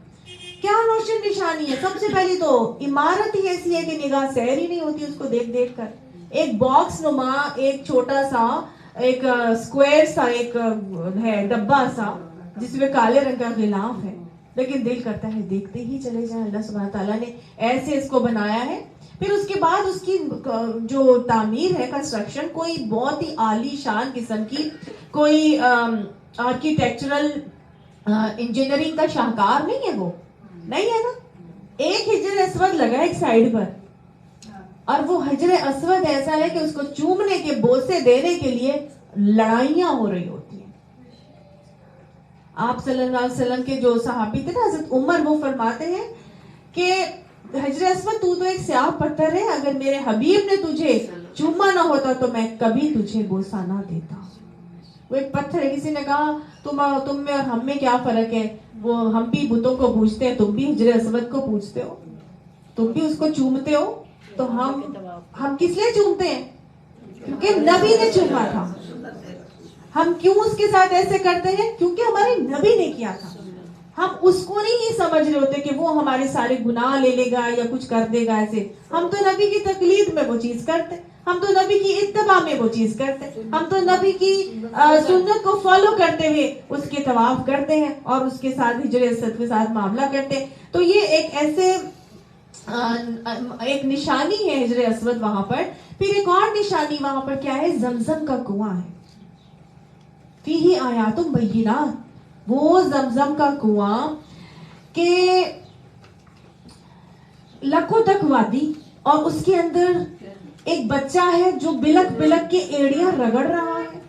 کیا روشن نشانی ہے؟ سب سے پہلی تو عمارت ہی ایسی ہے کہ نگاہ سیر ہی نہیں ہوتی اس کو دیکھ دیکھ کر. ایک باکس نما, ایک چھوٹا سا, ایک اسکوائر سا ایک ہے ڈبہ سا جس میں کالے رنگ کا غلاف ہے, لیکن دل کرتا ہے دیکھتے ہی چلے جائیں. اللہ سبحانہ تعالیٰ نے ایسے اس کو بنایا ہے. پھر اس کے بعد اس کی جو تعمیر ہے, کنسٹرکشن, کوئی بہت ہی عالی شان قسم کی, کوئی آرکیٹیکچرل انجینئرنگ کا شاہکار نہیں ہے, وہ نہیں ہے نا. ایک حجر اسود لگا ایک سائیڈ پر, اور وہ حجر اسود ایسا ہے کہ اس کو چومنے کے بوسے دینے کے لیے لڑائیاں ہو رہی ہوتی ہیں. آپ صلی اللہ علیہ وسلم کے جو صحابی تھے نا حضرت عمر, وہ فرماتے ہیں کہ حجر اسود تو ایک سیاہ پتھر ہے, اگر میرے حبیب نے تجھے چوما نہ ہوتا تو میں کبھی تجھے بوسا نہ دیتا. وہ ایک پتھر ہے. کسی نے کہا تم میں اور ہم میں کیا فرق ہے, وہ ہم بھی بتوں کو پوجتے ہیں, تم بھی حجر اسود کو پوجتے ہو, تم بھی اس کو چومتے ہو, تو ہم کس لیے چومتے ہیں؟ کیونکہ نبی نے چوما تھا. ہم کیوں اس کے ساتھ ایسے کرتے ہیں؟ کیونکہ ہمارے نبی نے کیا تھا. ہم اس کو نہیں سمجھ رہے ہوتے کہ وہ ہمارے سارے گناہ لے لے گا یا کچھ کر دے گا ایسے. ہم تو نبی کی تقلید میں وہ چیز کرتے, ہم تو نبی کی اتباع میں وہ چیز کرتے, ہم تو نبی کی سنت کو فالو کرتے ہوئے اس کے طواف کرتے ہیں اور اس کے ساتھ ہجر اسود کے ساتھ معاملہ کرتے ہیں. تو یہ ایک ایسے ایک نشانی ہے ہجر اسود وہاں پر. پھر ایک اور نشانی وہاں پر کیا ہے, زمزم کا کنواں ہے. فیہ آیات بینات, وہ زمزم کا کنواں کہ لکھوں تک وادی, اور اس کے اندر ایک بچہ ہے جو بلک بلک کے ایڑیاں رگڑ رہا ہے.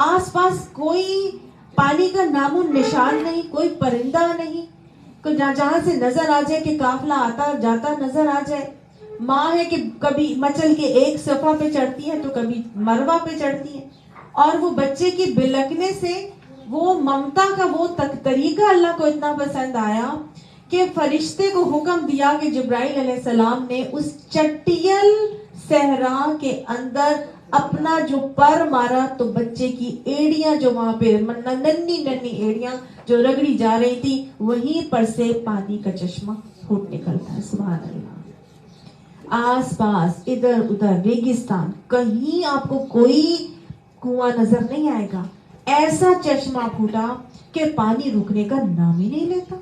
آس پاس کوئی پانی کا نام و نشان نہیں, کوئی پرندہ نہیں, جہاں سے نظر آ جائے کہ قافلہ آتا جاتا نظر آ جائے. ماں ہے کہ کبھی مچل کے ایک صفحہ پہ چڑھتی ہے تو کبھی مروہ پہ چڑھتی ہے, اور وہ بچے کی بلکنے سے وہ ممتا کا وہ طریقہ اللہ کو اتنا پسند آیا کہ فرشتے کو حکم دیا کہ جبرائیل علیہ السلام نے اس چٹیل صحرا کے اندر اپنا جو پر مارا تو بچے کی ایڑیاں جو وہاں پہ ننھی ننھی ایڑیاں جو رگڑی جا رہی تھی وہیں پر سے پانی کا چشمہ پھوٹ نکلتا ہے. سبحان اللہ. آس پاس ادھر ادھر ریگستان, کہیں آپ کو کوئی کنواں نظر نہیں آئے گا. ایسا چشمہ پھوٹا کہ پانی رکنے کا نام ہی نہیں لیتا.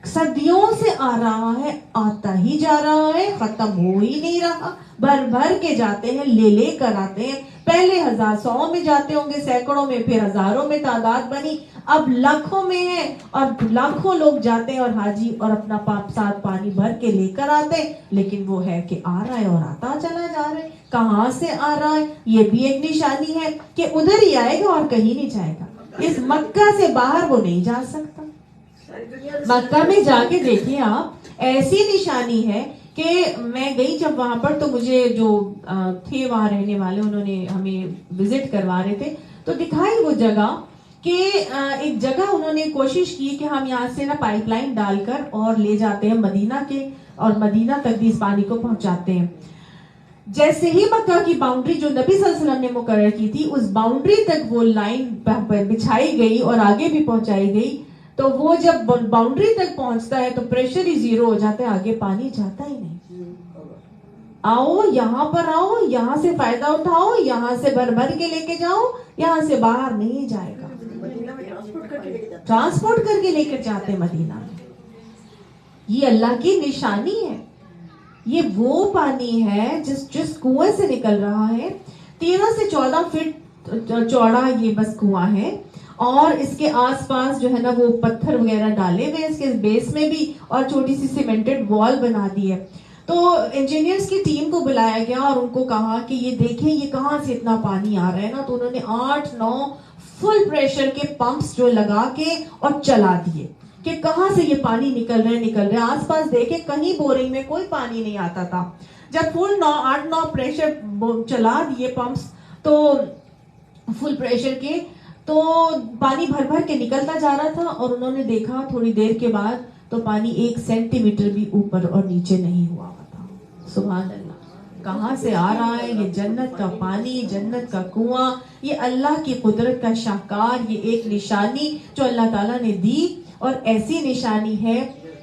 صدیوں سے آ رہا ہے, آتا ہی جا رہا ہے, ختم ہو ہی نہیں رہا. بھر بھر کے جاتے ہیں, لے لے کر آتے ہیں. پہلے 100 میں جاتے ہوں گے, سینکڑوں میں, پھر ہزاروں میں تعداد بنی, اب لاکھوں میں ہے, اور لاکھوں لوگ جاتے ہیں اور حاجی اور اپنا ساتھ پانی بھر کے لے کر آتے. لیکن وہ ہے کہ آ رہا ہے اور آتا چلا جا رہا ہے. کہاں سے آ رہا ہے یہ بھی ایک نشانی ہے کہ ادھر ہی آئے گا اور کہیں نہیں جائے گا. اس مکہ سے باہر وہ نہیں جا سکتا. مکہ میں جا کے دیکھیں آپ, ایسی نشانی ہے کہ میں گئی جب وہاں پر تو مجھے جو تھے وہاں رہنے والے انہوں نے ہمیں وزٹ کروا رہے تھے تو دکھائی وہ جگہ کہ ایک جگہ انہوں نے کوشش کی کہ ہم یہاں سے نا پائپ لائن ڈال کر اور لے جاتے ہیں مدینہ کے, اور مدینہ تک بھی اس پانی کو پہنچاتے ہیں. جیسے ہی مکہ کی باؤنڈری جو نبی صلی اللہ علیہ وسلم نے مقرر کی تھی اس باؤنڈری تک وہ لائن بچھائی گئی اور آگے بھی پہنچائی گئی, تو وہ جب باؤنڈری تک پہنچتا ہے تو پریشر ہی زیرو ہو جاتا ہے, آگے پانی جاتا ہی نہیں. آؤ یہاں پر آؤ, یہاں سے فائدہ اٹھاؤ, یہاں سے بھر بھر کے لے کے جاؤ, یہاں سے باہر نہیں جائے گا. ٹرانسپورٹ کر کے لے کر جاتے مدینہ میں. یہ اللہ کی نشانی ہے. یہ وہ پانی ہے جس کنویں سے نکل رہا ہے. 13 سے 14 فٹ چوڑا یہ بس کنواں ہے, اور اس کے آس پاس جو ہے نا وہ پتھر وغیرہ ڈالے ہوئے اس کے بیس میں بھی, اور چھوٹی سی سیمنٹڈ وال بنا دی ہے. تو انجینئرز کی ٹیم کو بلایا گیا اور ان کو کہا کہ یہ دیکھیں یہ کہاں سے اتنا پانی آ رہا ہے نا. تو انہوں نے 8-9 فل پریشر کے پمپس جو لگا کے اور چلا دیے کہ کہاں سے یہ پانی نکل رہے. آس پاس دیکھے کہیں بورنگ میں کوئی پانی نہیں آتا تھا. جب فل 8-9 پریشر چلا دیے پمپس تو فل پریشر کے, تو پانی بھر بھر کے نکلتا جا رہا تھا. اور انہوں نے دیکھا تھوڑی دیر کے بعد تو پانی 1 سینٹی میٹر بھی اوپر اور نیچے نہیں ہوا تھا. سبحان اللہ. کہاں سے آ رہا ہے یہ جنت کا پانی, جنت کا کنواں, یہ اللہ کی قدرت کا شاہکار, یہ ایک نشانی جو اللہ تعالیٰ نے دی. اور ایسی نشانی ہے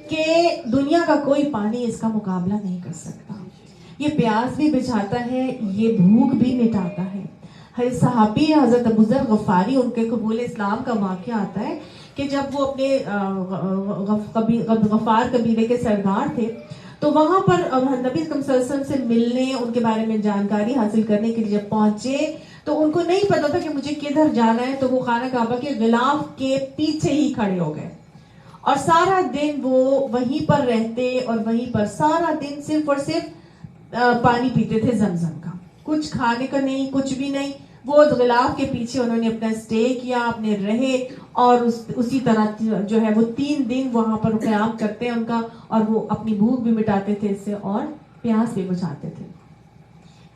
کہ دنیا کا کوئی پانی اس کا مقابلہ نہیں کر سکتا. یہ پیاس بھی بجھاتا ہے, یہ بھوک بھی مٹاتا ہے. صحابی حضرت ابو ذر غفاری, ان کے قبول اسلام کا واقعہ آتا ہے کہ جب وہ اپنے غفار قبیلے کے سردار تھے تو وہاں پر نبی صلی اللہ علیہ وسلم سے ملنے, ان کے بارے میں جانکاری حاصل کرنے کے لیے جب پہنچے تو ان کو نہیں پتا تھا کہ مجھے کدھر جانا ہے. تو وہ خانہ کعبہ کے غلاف کے پیچھے ہی کھڑے ہو گئے, اور سارا دن وہ وہیں پر رہتے, اور وہیں پر سارا دن صرف اور صرف پانی پیتے تھے زمزم کا. کچھ کھانے کا نہیں, کچھ بھی نہیں. وہ غلاف کے پیچھے انہوں نے اپنا اسٹے کیا, اپنے رہے, اور اسی طرح جو ہے وہ 3 دن وہاں پر قیام کرتے ہیں ان کا, اور وہ اپنی بھوک بھی مٹاتے تھے اس سے, اور پیاس بھی بجھاتے تھے.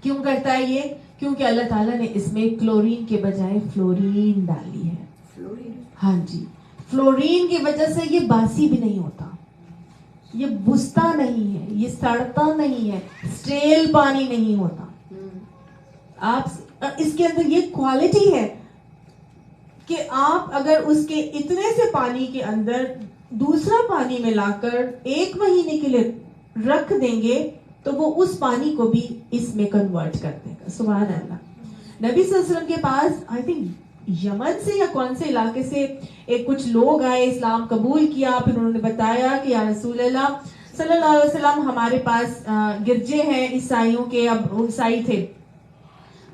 کیوں کرتا ہے یہ؟ کیونکہ اللہ تعالیٰ نے اس میں کلورین کے بجائے فلورین ڈالی ہے. ہاں جی, فلورین کی وجہ سے یہ باسی بھی نہیں ہوتا, یہ بستا نہیں ہے, یہ سڑتا نہیں ہے, اسٹیل پانی نہیں ہوتا. آپ اس کے اندر یہ کوالٹی ہے کہ آپ اگر اس کے اتنے سے پانی کے اندر دوسرا پانی میں لا کر 1 مہینے کے لیے رکھ دیں گے تو وہ اس پانی کو بھی اس میں کنورٹ کر دے گا. سبحان اللہ. نبی صلی اللہ علیہ وسلم کے پاس آئی تھنک یمن سے یا کون سے علاقے سے کچھ لوگ آئے, اسلام قبول کیا, پھر انہوں نے بتایا کہ یا رسول اللہ صلی اللہ علیہ وسلم ہمارے پاس گرجے ہیں عیسائیوں کے, اب عیسائی تھے,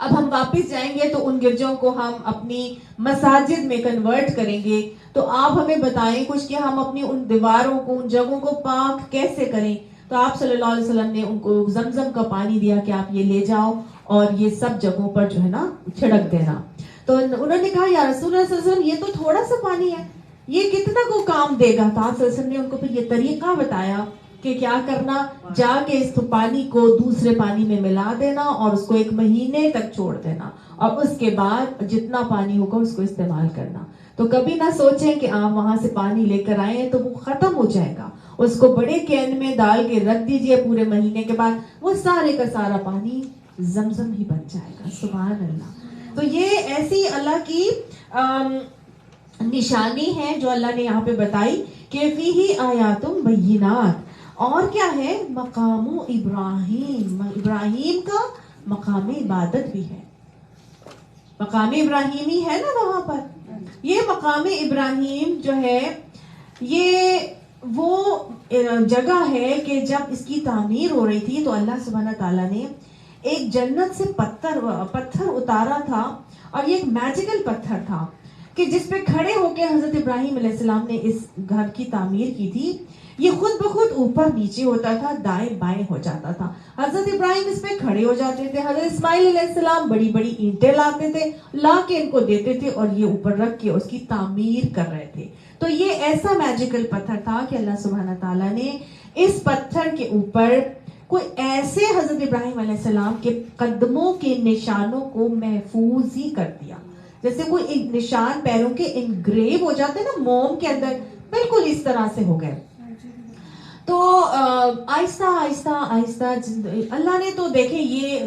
اب ہم واپس جائیں گے تو ان گرجوں کو ہم اپنی مساجد میں کنورٹ کریں گے, تو آپ ہمیں بتائیں کچھ کہ ہم اپنی ان دیواروں کو, ان جگہوں کو پاک کیسے کریں. تو آپ صلی اللہ علیہ وسلم نے ان کو زمزم کا پانی دیا کہ آپ یہ لے جاؤ اور یہ سب جگہوں پر جو ہے نا چھڑک دینا. تو انہوں نے کہا یا رسول اللہ صلی اللہ علیہ وسلم یہ تو تھوڑا سا پانی ہے, یہ کتنا کو کام دے گا. تو آپ صلی اللہ علیہ وسلم نے ان کو پھر یہ طریقہ بتایا کہ کیا کرنا, جا کے اس پانی کو دوسرے پانی میں ملا دینا اور اس کو 1 مہینے تک چھوڑ دینا, اور اس کے بعد جتنا پانی ہوگا اس کو استعمال کرنا. تو کبھی نہ سوچیں کہ آپ وہاں سے پانی لے کر آئیں تو وہ ختم ہو جائے گا, اس کو بڑے کین میں ڈال کے رکھ دیجئے, پورے مہینے کے بعد وہ سارے کا سارا پانی زمزم ہی بن جائے گا. سبحان اللہ. تو یہ ایسی اللہ کی نشانی ہے جو اللہ نے یہاں پہ بتائی کہ فیہ آیات بینات. اور کیا ہے, مقام ابراہیم, ابراہیم کا مقام عبادت بھی ہے. مقام ابراہیمی ہے نا وہاں پر. یہ مقام ابراہیم جو ہے یہ وہ جگہ ہے کہ جب اس کی تعمیر ہو رہی تھی تو اللہ سبحانہ تعالیٰ نے ایک جنت سے پتھر اتارا تھا, اور یہ ایک میجیکل پتھر تھا کہ جس پہ کھڑے ہو کے حضرت ابراہیم علیہ السلام نے اس گھر کی تعمیر کی تھی. یہ خود بخود اوپر نیچے ہوتا تھا, دائیں بائیں ہو جاتا تھا. حضرت ابراہیم اس پہ کھڑے ہو جاتے تھے, حضرت اسماعیل علیہ السلام بڑی بڑی اینٹیں لاتے تھے, لا کے ان کو دیتے تھے اور یہ اوپر رکھ کے اس کی تعمیر کر رہے تھے. تو یہ ایسا میجیکل پتھر تھا کہ اللہ سبحانہ تعالیٰ نے اس پتھر کے اوپر کوئی ایسے حضرت ابراہیم علیہ السلام کے قدموں کے نشانوں کو محفوظ ہی کر دیا, جیسے کوئی ایک نشان پیروں کے انگریو ہو جاتے نا موم کے اندر, بالکل اس طرح سے ہو گئے. تو آہستہ آہستہ آہستہ اللہ نے تو دیکھیں یہ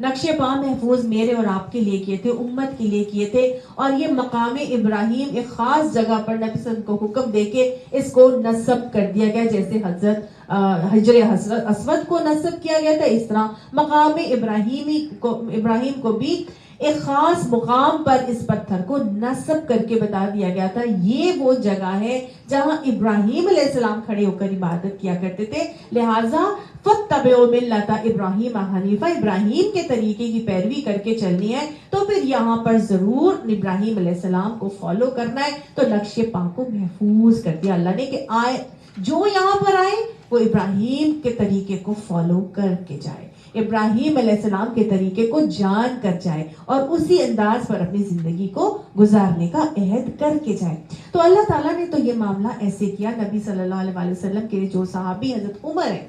نقش پا محفوظ میرے اور آپ کے لیے کیے تھے, امت کے لیے کیے تھے, اور یہ مقام ابراہیم ایک خاص جگہ پر نبی صلی اللہ علیہ وسلم کو حکم دے کے اس کو نصب کر دیا گیا, جیسے حضرت حجر اسود کو نصب کیا گیا تھا, اس طرح مقام ابراہیم کو بھی ایک خاص مقام پر اس پتھر کو نصب کر کے بتا دیا گیا تھا. یہ وہ جگہ ہے جہاں ابراہیم علیہ السلام کھڑے ہو کر عبادت کیا کرتے تھے. لہٰذا فاتبعوا ملۃ ابراہیم حنیفا, ابراہیم کے طریقے کی پیروی کر کے چلنی ہے تو پھر یہاں پر ضرور ابراہیم علیہ السلام کو فالو کرنا ہے. تو نقش پا کو محفوظ کر دیا اللہ نے کہ آئے جو یہاں پر آئے وہ ابراہیم کے طریقے کو فالو کر کے جائے, ابراہیم علیہ السلام کے طریقے کو جان کر جائے اور اسی انداز پر اپنی زندگی کو گزارنے کا عہد کر کے جائے. تو اللہ تعالیٰ نے تو یہ معاملہ ایسے کیا. نبی صلی اللہ علیہ وسلم کے جو صحابی حضرت عمر ہیں,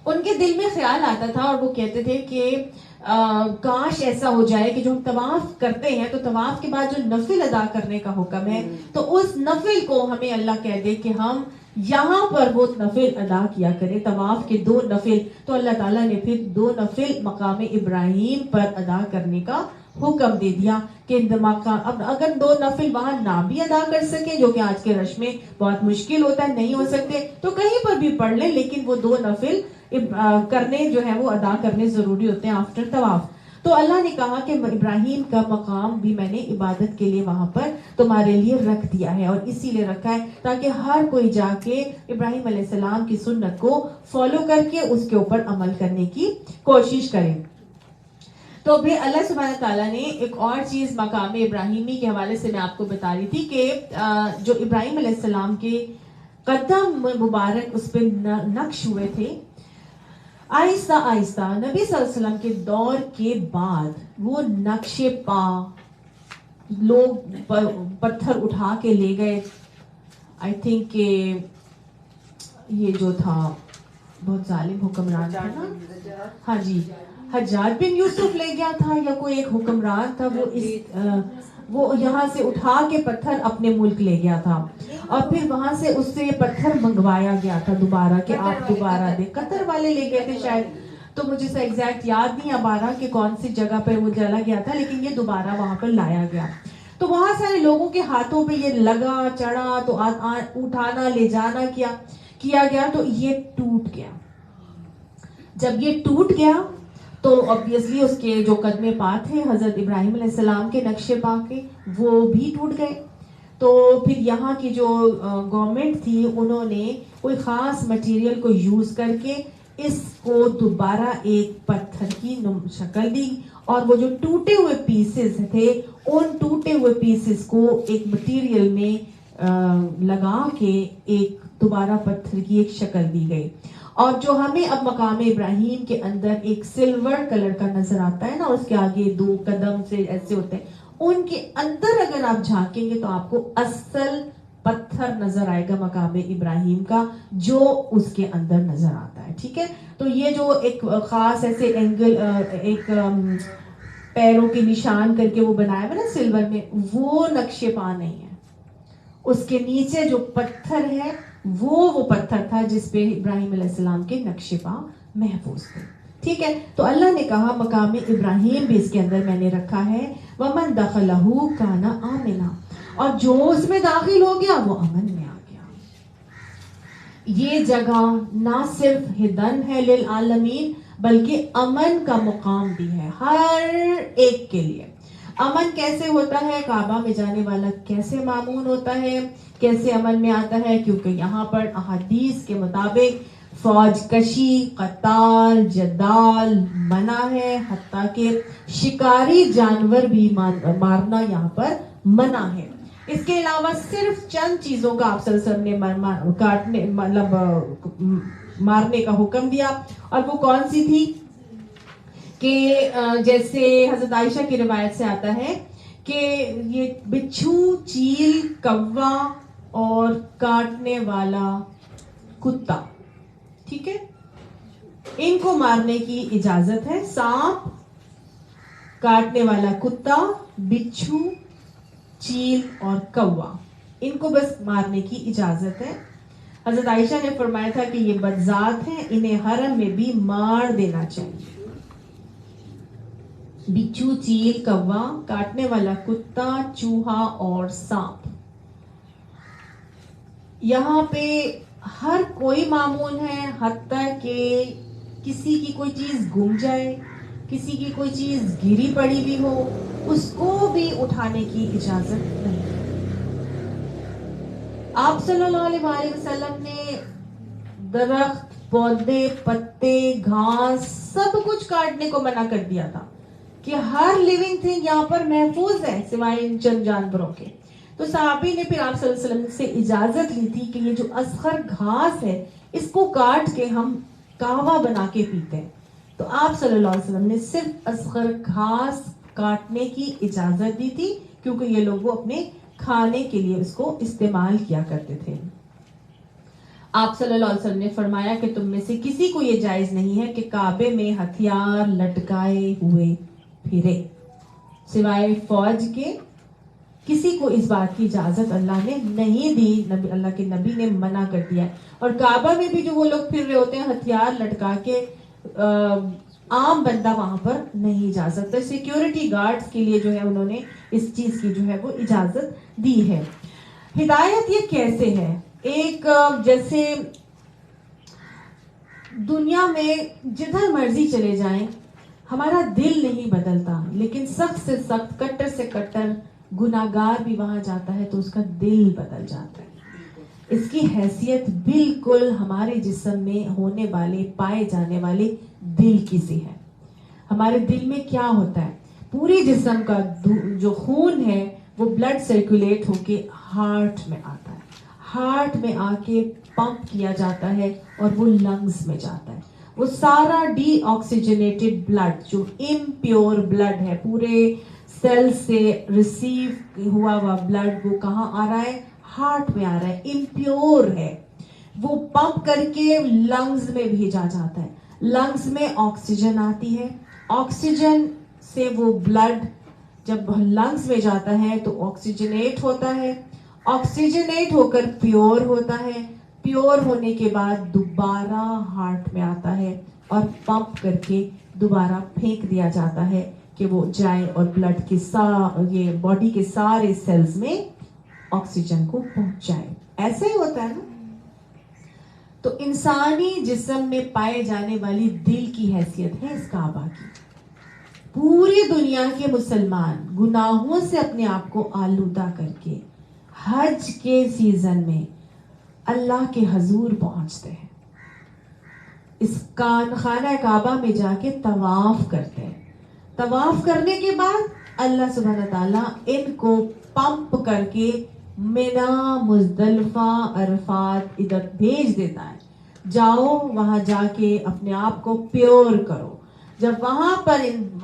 ان کے دل میں خیال آتا تھا اور وہ کہتے تھے کہ کاش ایسا ہو جائے کہ جو ہم طواف کرتے ہیں تو طواف کے بعد جو نفل ادا کرنے کا حکم ہے تو اس نفل کو ہمیں اللہ کہہ دے کہ ہم یہاں پر وہ نفل ادا کیا کرے, طواف کے 2 نفل. تو اللہ تعالیٰ نے پھر 2 نفل مقام ابراہیم پر ادا کرنے کا حکم دے دیا کہ اب اگر 2 نفل وہاں نہ بھی ادا کر سکیں, جو کہ آج کے رش میں بہت مشکل ہوتا ہے, نہیں ہو سکتے, تو کہیں پر بھی پڑھ لیں, لیکن وہ 2 نفل کرنے جو ہے وہ ادا کرنے ضروری ہوتے ہیں آفٹر طواف. تو اللہ نے کہا کہ ابراہیم کا مقام بھی میں نے عبادت کے لیے وہاں پر تمہارے لیے رکھ دیا ہے, اور اسی لیے رکھا ہے تاکہ ہر کوئی جا کے ابراہیم علیہ السلام کی سنت کو فالو کر کے اس کے اوپر عمل کرنے کی کوشش کرے. تو پھر اللہ سبحانہ تعالیٰ نے ایک اور چیز مقام ابراہیمی کے حوالے سے میں آپ کو بتا رہی تھی کہ جو ابراہیم علیہ السلام کے قدم مبارک اس پہ نقش ہوئے تھے, آہستہ آہستہ نبی صلی اللہ علیہ وسلم کے دور کے بعد وہ نقش پا لوگ پتھر اٹھا کے لے گئے. آئی تھنک کہ یہ جو تھا بہت ظالم حکمران تھا نا, ہاں جی, حجاج بن یوسف لے گیا تھا یا کوئی ایک حکمران تھا, وہ یہاں سے اٹھا کے پتھر اپنے ملک لے گیا تھا, اور پھر وہاں سے اس سے یہ پتھر منگوایا گیا تھا دوبارہ کہ آپ دوبارہ دیں. قطر والے لے گئے تھے شاید, تو مجھے سے ایگزیکٹ یاد نہیں اب آ رہا کہ کون سی جگہ پر وہ جلا گیا تھا, لیکن یہ دوبارہ وہاں پر لایا گیا. تو بہت سارے لوگوں کے ہاتھوں پہ یہ لگا چڑھا تو اٹھانا لے جانا کیا گیا تو یہ ٹوٹ گیا. جب یہ ٹوٹ گیا تو obviously اس کے جو قدم پا تھے حضرت ابراہیم علیہ السلام کے نقش پا کے وہ بھی ٹوٹ گئے. تو پھر یہاں کی جو گورنمنٹ تھی انہوں نے کوئی خاص مٹیریل کو یوز کر کے اس کو دوبارہ ایک پتھر کی شکل دی اور وہ جو ٹوٹے ہوئے پیسز تھے ان ٹوٹے ہوئے پیسز کو ایک مٹیریل میں لگا کے ایک دوبارہ پتھر کی ایک شکل دی گئی. اور جو ہمیں اب مقام ابراہیم کے اندر ایک سلور کلر کا نظر آتا ہے نا، اس کے آگے 2 قدم سے ایسے ہوتے ہیں، ان کے اندر اگر آپ جھانکیں گے تو آپ کو اصل پتھر نظر آئے گا مقام ابراہیم کا جو اس کے اندر نظر آتا ہے. ٹھیک ہے، تو یہ جو ایک خاص ایسے اینگل ایک پیروں کے نشان کر کے وہ بنایا ہوا نا سلور میں، وہ نقش پا نہیں ہے. اس کے نیچے جو پتھر ہے وہ پتھر تھا جس پہ ابراہیم علیہ السلام کے نقش پا محفوظ تھے. ٹھیک ہے، تو اللہ نے کہا مقام ابراہیم بھی اس کے اندر میں نے رکھا ہے. وَمَن دَخَلَهُ كَانَ آمِنًا، اور جو اس میں داخل ہو گیا وہ امن میں آ گیا. یہ جگہ نہ صرف ہدن ہے للعالمین بلکہ امن کا مقام بھی ہے ہر ایک کے لیے. امن کیسے ہوتا ہے؟ کعبہ میں جانے والا کیسے مامون ہوتا ہے، کیسے امن میں آتا ہے؟ کیونکہ یہاں پر احادیث کے مطابق فوج کشی، قتال، جدال منع ہے، حتیٰ کہ شکاری جانور بھی مارنا یہاں پر منع ہے. اس کے علاوہ صرف چند چیزوں کا آپ صلی اللہ علیہ وسلم نے مارنے کا حکم دیا، اور وہ کون سی تھی کہ جیسے حضرت عائشہ کی روایت سے آتا ہے کہ یہ بچھو، چیل، کوا اور کاٹنے والا کتا، ٹھیک ہے، ان کو مارنے کی اجازت ہے. سانپ، کاٹنے والا کتا، بچھو، چیل اور کوا، ان کو بس مارنے کی اجازت ہے. حضرت عائشہ نے فرمایا تھا کہ یہ بدذات ہیں، انہیں حرم میں بھی مار دینا چاہیے. بچھو، چیل، کوا، کاٹنے والا کتا، چوہا اور سانپ. یہاں پہ ہر کوئی مامون ہے، حتیٰ کہ کسی کی کوئی چیز گم جائے، کسی کی کوئی چیز گری پڑی بھی ہو، اس کو بھی اٹھانے کی اجازت نہیں. آپ صلی اللہ علیہ وآلہ وسلم نے درخت، پودے، پتے، گھاس سب کچھ کاٹنے کو منع کر دیا تھا کہ ہر لیونگ تھنگ یہاں پر محفوظ ہے سوائے ان چند جانوروں کے. تو صحابی نے پھر آپ صلی اللہ علیہ وسلم سے اجازت لی تھی کہ یہ جو اصغر گھاس ہے اس کو کاٹ کے ہم قہوہ بنا کے پیتے ہیں. تو آپ صلی اللہ علیہ وسلم نے صرف اصغر گھاس کاٹنے کی اجازت دی تھی کیونکہ یہ لوگ وہ اپنے کھانے کے لیے اس کو استعمال کیا کرتے تھے. آپ صلی اللہ علیہ وسلم نے فرمایا کہ تم میں سے کسی کو یہ جائز نہیں ہے کہ کعبے میں ہتھیار لٹکائے ہوئے پھرے سوائے فوج کے. کسی کو اس بات کی اجازت اللہ نے نہیں دی، اللہ کے نبی نے منع کر دیا. اور کعبہ میں بھی جو وہ لوگ پھر رہے ہوتے ہیں ہتھیار لٹکا کے، عام بندہ وہاں پر نہیں جا سکتا. سیکیورٹی گارڈز کے لیے جو ہے انہوں نے اس چیز کی جو ہے وہ اجازت دی ہے. ہدایت یہ کیسے ہے؟ ایک جیسے دنیا میں جدھر مرضی چلے جائیں ہمارا دل نہیں بدلتا، لیکن سخت سے سخت، کٹر سے کٹر گناہگار بھی وہاں جاتا ہے تو اس کا دل بدل جاتا ہے. اس کی حیثیت بالکل ہمارے جسم میں ہونے والے، پائے جانے والے دل کی سی ہے. ہمارے دل میں کیا ہوتا ہے؟ پوری جسم کا جو خون ہے وہ بلڈ سرکولیٹ ہو کے ہارٹ میں آتا ہے، ہارٹ میں آ کے پمپ کیا جاتا ہے اور وہ لنگز میں جاتا ہے. وہ سارا ڈی آکسیجنیٹڈ بلڈ جو امپیور بلڈ ہے، پورے سیل سے ریسیو ہوا بلڈ، وہ کہاں آ رہا ہے؟ ہارٹ میں آ رہا ہے، امپیور ہے. وہ پمپ کر کے لنگز میں بھیجا جاتا ہے. لنگز میں آکسیجن آتی ہے، آکسیجن سے وہ بلڈ جب لنگز میں جاتا ہے تو آکسیجنیٹ ہوتا ہے، آکسیجنیٹ ہو کر پیور ہوتا ہے، پیور ہونے کے بعد دوبارہ ہارٹ میں آتا ہے اور پمپ کر کے دوبارہ پھینک دیا جاتا ہے کہ وہ جائے اور بلڈ کے یہ باڈی کے سارے سیلز میں آکسیجن کو پہنچائے. ایسا ہی ہوتا ہے نا. تو انسانی جسم میں پائے جانے والی دل کی حیثیت ہے اس کعبہ کی. پوری دنیا کے مسلمان گناہوں سے اپنے آپ کو آلودہ کر کے حج کے سیزن میں اللہ کے حضور پہنچتے ہیں. اس خانہ کعبہ میں جا کے طواف کرتے ہیں. طواف کرنے کے بعد اللہ سبحانہ تعالیٰ ان کو پمپ کر کے مینا، مزدلفہ، عرفات ادھر بھیج دیتا ہے. جاؤ وہاں جا کے اپنے آپ کو پیور کرو. جب وہاں پر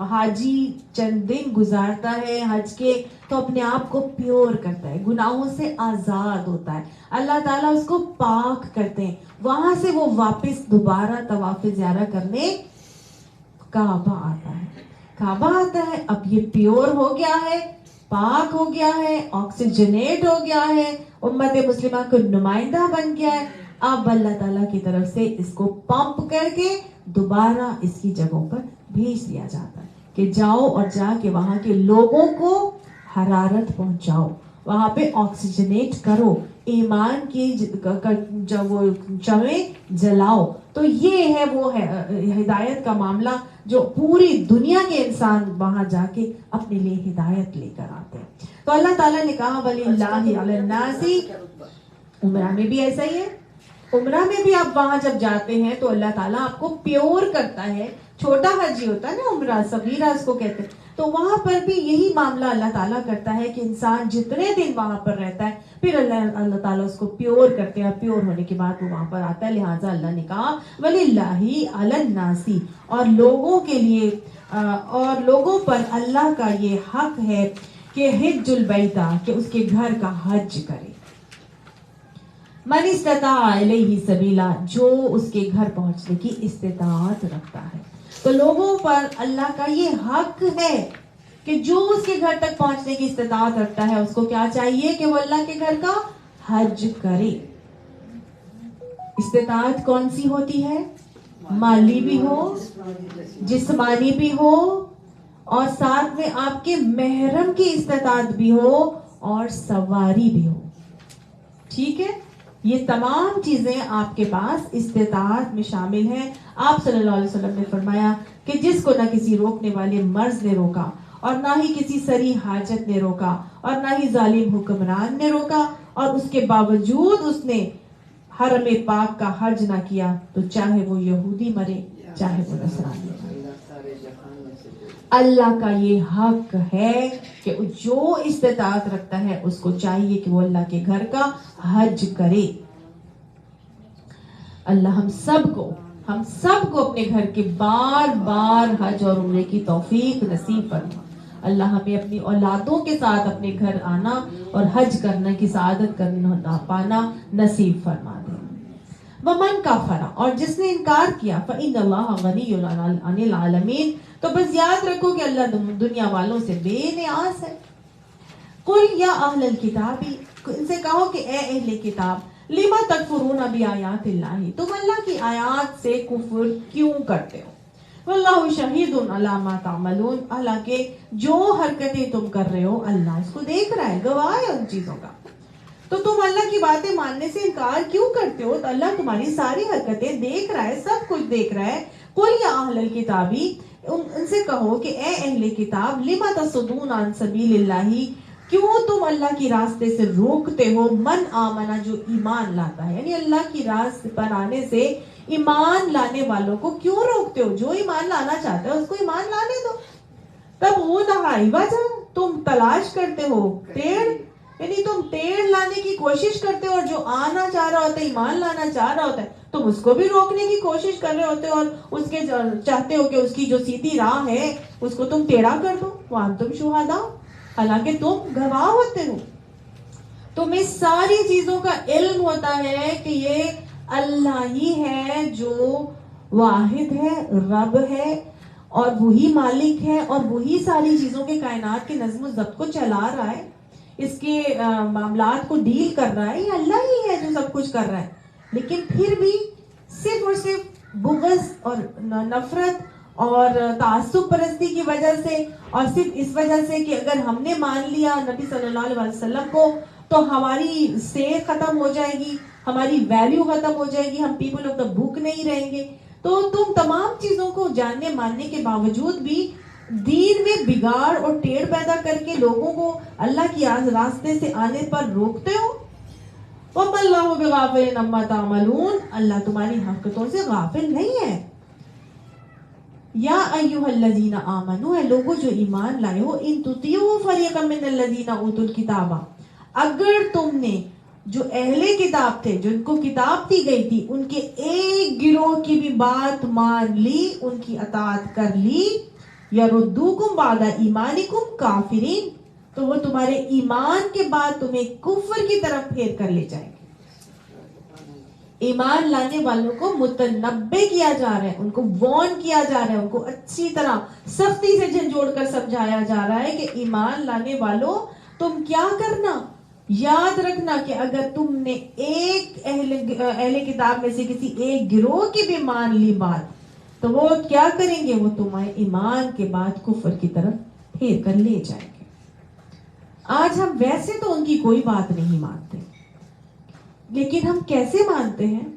حاجی چند دن گزارتا ہے حج کے تو اپنے آپ کو پیور کرتا ہے، گناہوں سے آزاد ہوتا ہے. اللہ تعالیٰ اس کو پاک کرتے ہیں. وہاں سے وہ واپس دوبارہ طواف زیارہ کرنے کعبہ آتا ہے. کعبہ آتا ہے، اب یہ پیور ہو گیا ہے، پاک ہو گیا ہے، آکسیجنیٹ ہو گیا ہے، امت مسلمہ کو نمائندہ بن گیا ہے. اب اللہ تعالیٰ کی طرف سے اس کو پمپ کر کے دوبارہ اس کی جگہوں پر بھیج دیا جاتا ہے کہ جاؤ اور جا کے وہاں کے لوگوں کو حرارت پہنچاؤ، وہاں پہ آکسیجنیٹ کرو، ایمان کی جب وہ چمیں جلاؤ. تو یہ ہے وہ ہدایت کا معاملہ جو پوری دنیا کے انسان وہاں جا کے اپنے لیے ہدایت لے کر آتے ہیں. تو اللہ تعالیٰ نے کہا وَلِلَّهِ عَلَى النَّاسِ. عمرہ میں بھی ایسا ہی ہے. عمرہ میں بھی آپ وہاں جب جاتے ہیں تو اللہ تعالیٰ آپ کو پیور کرتا ہے. چھوٹا حج ہی ہوتا ہے نا عمرہ، صغیرہ اس کو کہتے ہیں. تو وہاں پر بھی یہی معاملہ اللہ تعالیٰ کرتا ہے کہ انسان جتنے دن وہاں پر رہتا ہے پھر اللہ تعالیٰ اس کو پیور کرتے ہیں. پیور ہونے کے بعد وہ وہاں پر آتا ہے. لہٰذا اللہ نے کہا وَلِلَّهِ عَلَى النَّاسِ، اور لوگوں کے لیے اور لوگوں پر اللہ کا یہ حق ہے کہ حج البیت، کہ اس کے گھر کا حج کرے. من استطاع الیہ سبیلا، جو اس کے گھر پہنچنے کی استطاعت رکھتا ہے. تو لوگوں پر اللہ کا یہ حق ہے کہ جو اس کے گھر تک پہنچنے کی استطاعت رکھتا ہے اس کو کیا چاہیے کہ وہ اللہ کے گھر کا حج کرے. استطاعت کون سی ہوتی ہے؟ مالی بھی ہو، جسمانی بھی ہو، اور ساتھ میں آپ کے محرم کی استطاعت بھی ہو اور سواری بھی ہو. ٹھیک ہے، یہ تمام چیزیں آپ کے پاس استطاعت میں شامل ہیں. آپ صلی اللہ علیہ وسلم نے فرمایا کہ جس کو نہ کسی روکنے والے مرض نے روکا اور نہ ہی کسی سری حاجت نے روکا اور نہ ہی ظالم حکمران نے روکا اور اس کے باوجود اس نے حرم پاک کا حج نہ کیا تو چاہے وہ یہودی مرے چاہے وہ نصرانی مرے. اللہ کا یہ حق ہے کہ جو استطاعت رکھتا ہے اس کو چاہیے کہ وہ اللہ کے گھر کا حج کرے. اللہ ہم سب کو اپنے گھر کے بار بار حج اور عمرے کی توفیق نصیب فرما. اللہ ہمیں اپنی اولادوں کے ساتھ اپنے گھر آنا اور حج کرنے کی سعادت کرنا پانا نصیب فرما دے. ومن کفر، اور جس نے انکار کیا، فإن اللہ غنی عن العالمین، تو بس یاد رکھو کہ اللہ دنیا والوں سے بے نیاز ہے. قل یا اہل الکتاب، ان سے کہو کہ اے اہل کتاب، لما تکفرون بآیات اللہ، تم اللہ کی آیات سے کفر کیوں کرتے ہو. واللہ شہید علی ما تعملون، حالانکہ جو حرکتیں تم کر رہے ہو اللہ اس کو دیکھ رہا ہے، گواہ ہے ان چیزوں کا. تو تم اللہ کی باتیں ماننے سے انکار کیوں کرتے ہو؟ تو اللہ تمہاری ساری حرکتیں دیکھ رہا ہے، سب کچھ دیکھ رہا ہے. قل یا اہل الکتاب، ان سے کہو کہ اے اہل کتاب، لما تصدون عن سبیل اللہ، کیوں تم اللہ کی راستے سے روکتے ہو من آمنا، جو ایمان لاتا ہے. یعنی اللہ کی راہ پر آنے سے ایمان لانے والوں کو کیوں روکتے ہو؟ جو ایمان لانا چاہتا ہے اس کو ایمان لانے دو. تب وہ وجہ تم تلاش کرتے ہو ٹیڑھ، یعنی تم ٹیڑھ لانے کی کوشش کرتے ہو، اور جو آنا چاہ رہا ہوتا ہے، ایمان لانا چاہ رہا ہوتا ہے، تم اس کو بھی روکنے کی کوشش کر رہے ہوتے ہو اور اس کے چاہتے ہو کہ اس کی جو سیدھی راہ ہے اس کو تم ٹیڑھا کر دو. وانتم شہداء، حالانکہ تم گواہ ہوتے ہو. تمہیں ساری چیزوں کا علم ہوتا ہے کہ یہ اللہ ہی ہے جو واحد ہے، رب ہے، اور وہی مالک ہے، اور وہی ساری چیزوں کے کائنات کے نظم و ضبط کو چلا رہا ہے، اس کے معاملات کو ڈیل کر رہا ہے. یہ اللہ ہی ہے جو سب کچھ کر رہا ہے. لیکن پھر بھی صرف اور صرف بغض اور نفرت اور تعصب پرستی کی وجہ سے، اور صرف اس وجہ سے کہ اگر ہم نے مان لیا نبی صلی اللہ علیہ وسلم کو تو ہماری صحت ختم ہو جائے گی، ہماری ویلیو ختم ہو جائے گی، ہم پیپل آف دا بک نہیں رہیں گے. تو تم تمام چیزوں کو جاننے ماننے کے باوجود بھی دین میں بگاڑ اور ٹیڑھ پیدا کر کے لوگوں کو اللہ کی راستے سے آنے پر روکتے ہو. وَمَا اللَّهُ بِغَافِلٍ عَمَّا تَعْمَلُونَ، اللہ تمہاری حرکتوں سے غافل نہیں ہے. یا ایھا الذین آمنو، اے لوگوں جو ایمان لائے ہو، ان تطیعوا فریقا من الذین اوتوا الکتاب، اگر تم نے جو اہل کتاب تھے، جن کو کتاب دی گئی تھی، ان کے ایک گروہ کی بھی بات مان لی، ان کی اطاعت کر لی، یردوکم بعد ایمانکم کافرین، تو وہ تمہارے ایمان کے بعد تمہیں کفر کی طرف پھیر کر لے جائیں گے. ایمان لانے والوں کو متنبہ کیا جا رہا ہے، ان کو وارن کیا جا رہا ہے، ان کو اچھی طرح سختی سے جھنجھوڑ کر سمجھایا جا رہا ہے کہ ایمان لانے والوں تم کیا کرنا، یاد رکھنا کہ اگر تم نے ایک اہل کتاب میں سے کسی ایک گروہ کی بھی مان لی بات، تو وہ کیا کریں گے، وہ تمہیں ایمان کے بعد کفر کی طرف پھیر کر لے جائیں گے. آج ہم ویسے تو ان کی کوئی بات نہیں مانتے، لیکن ہم کیسے مانتے ہیں؟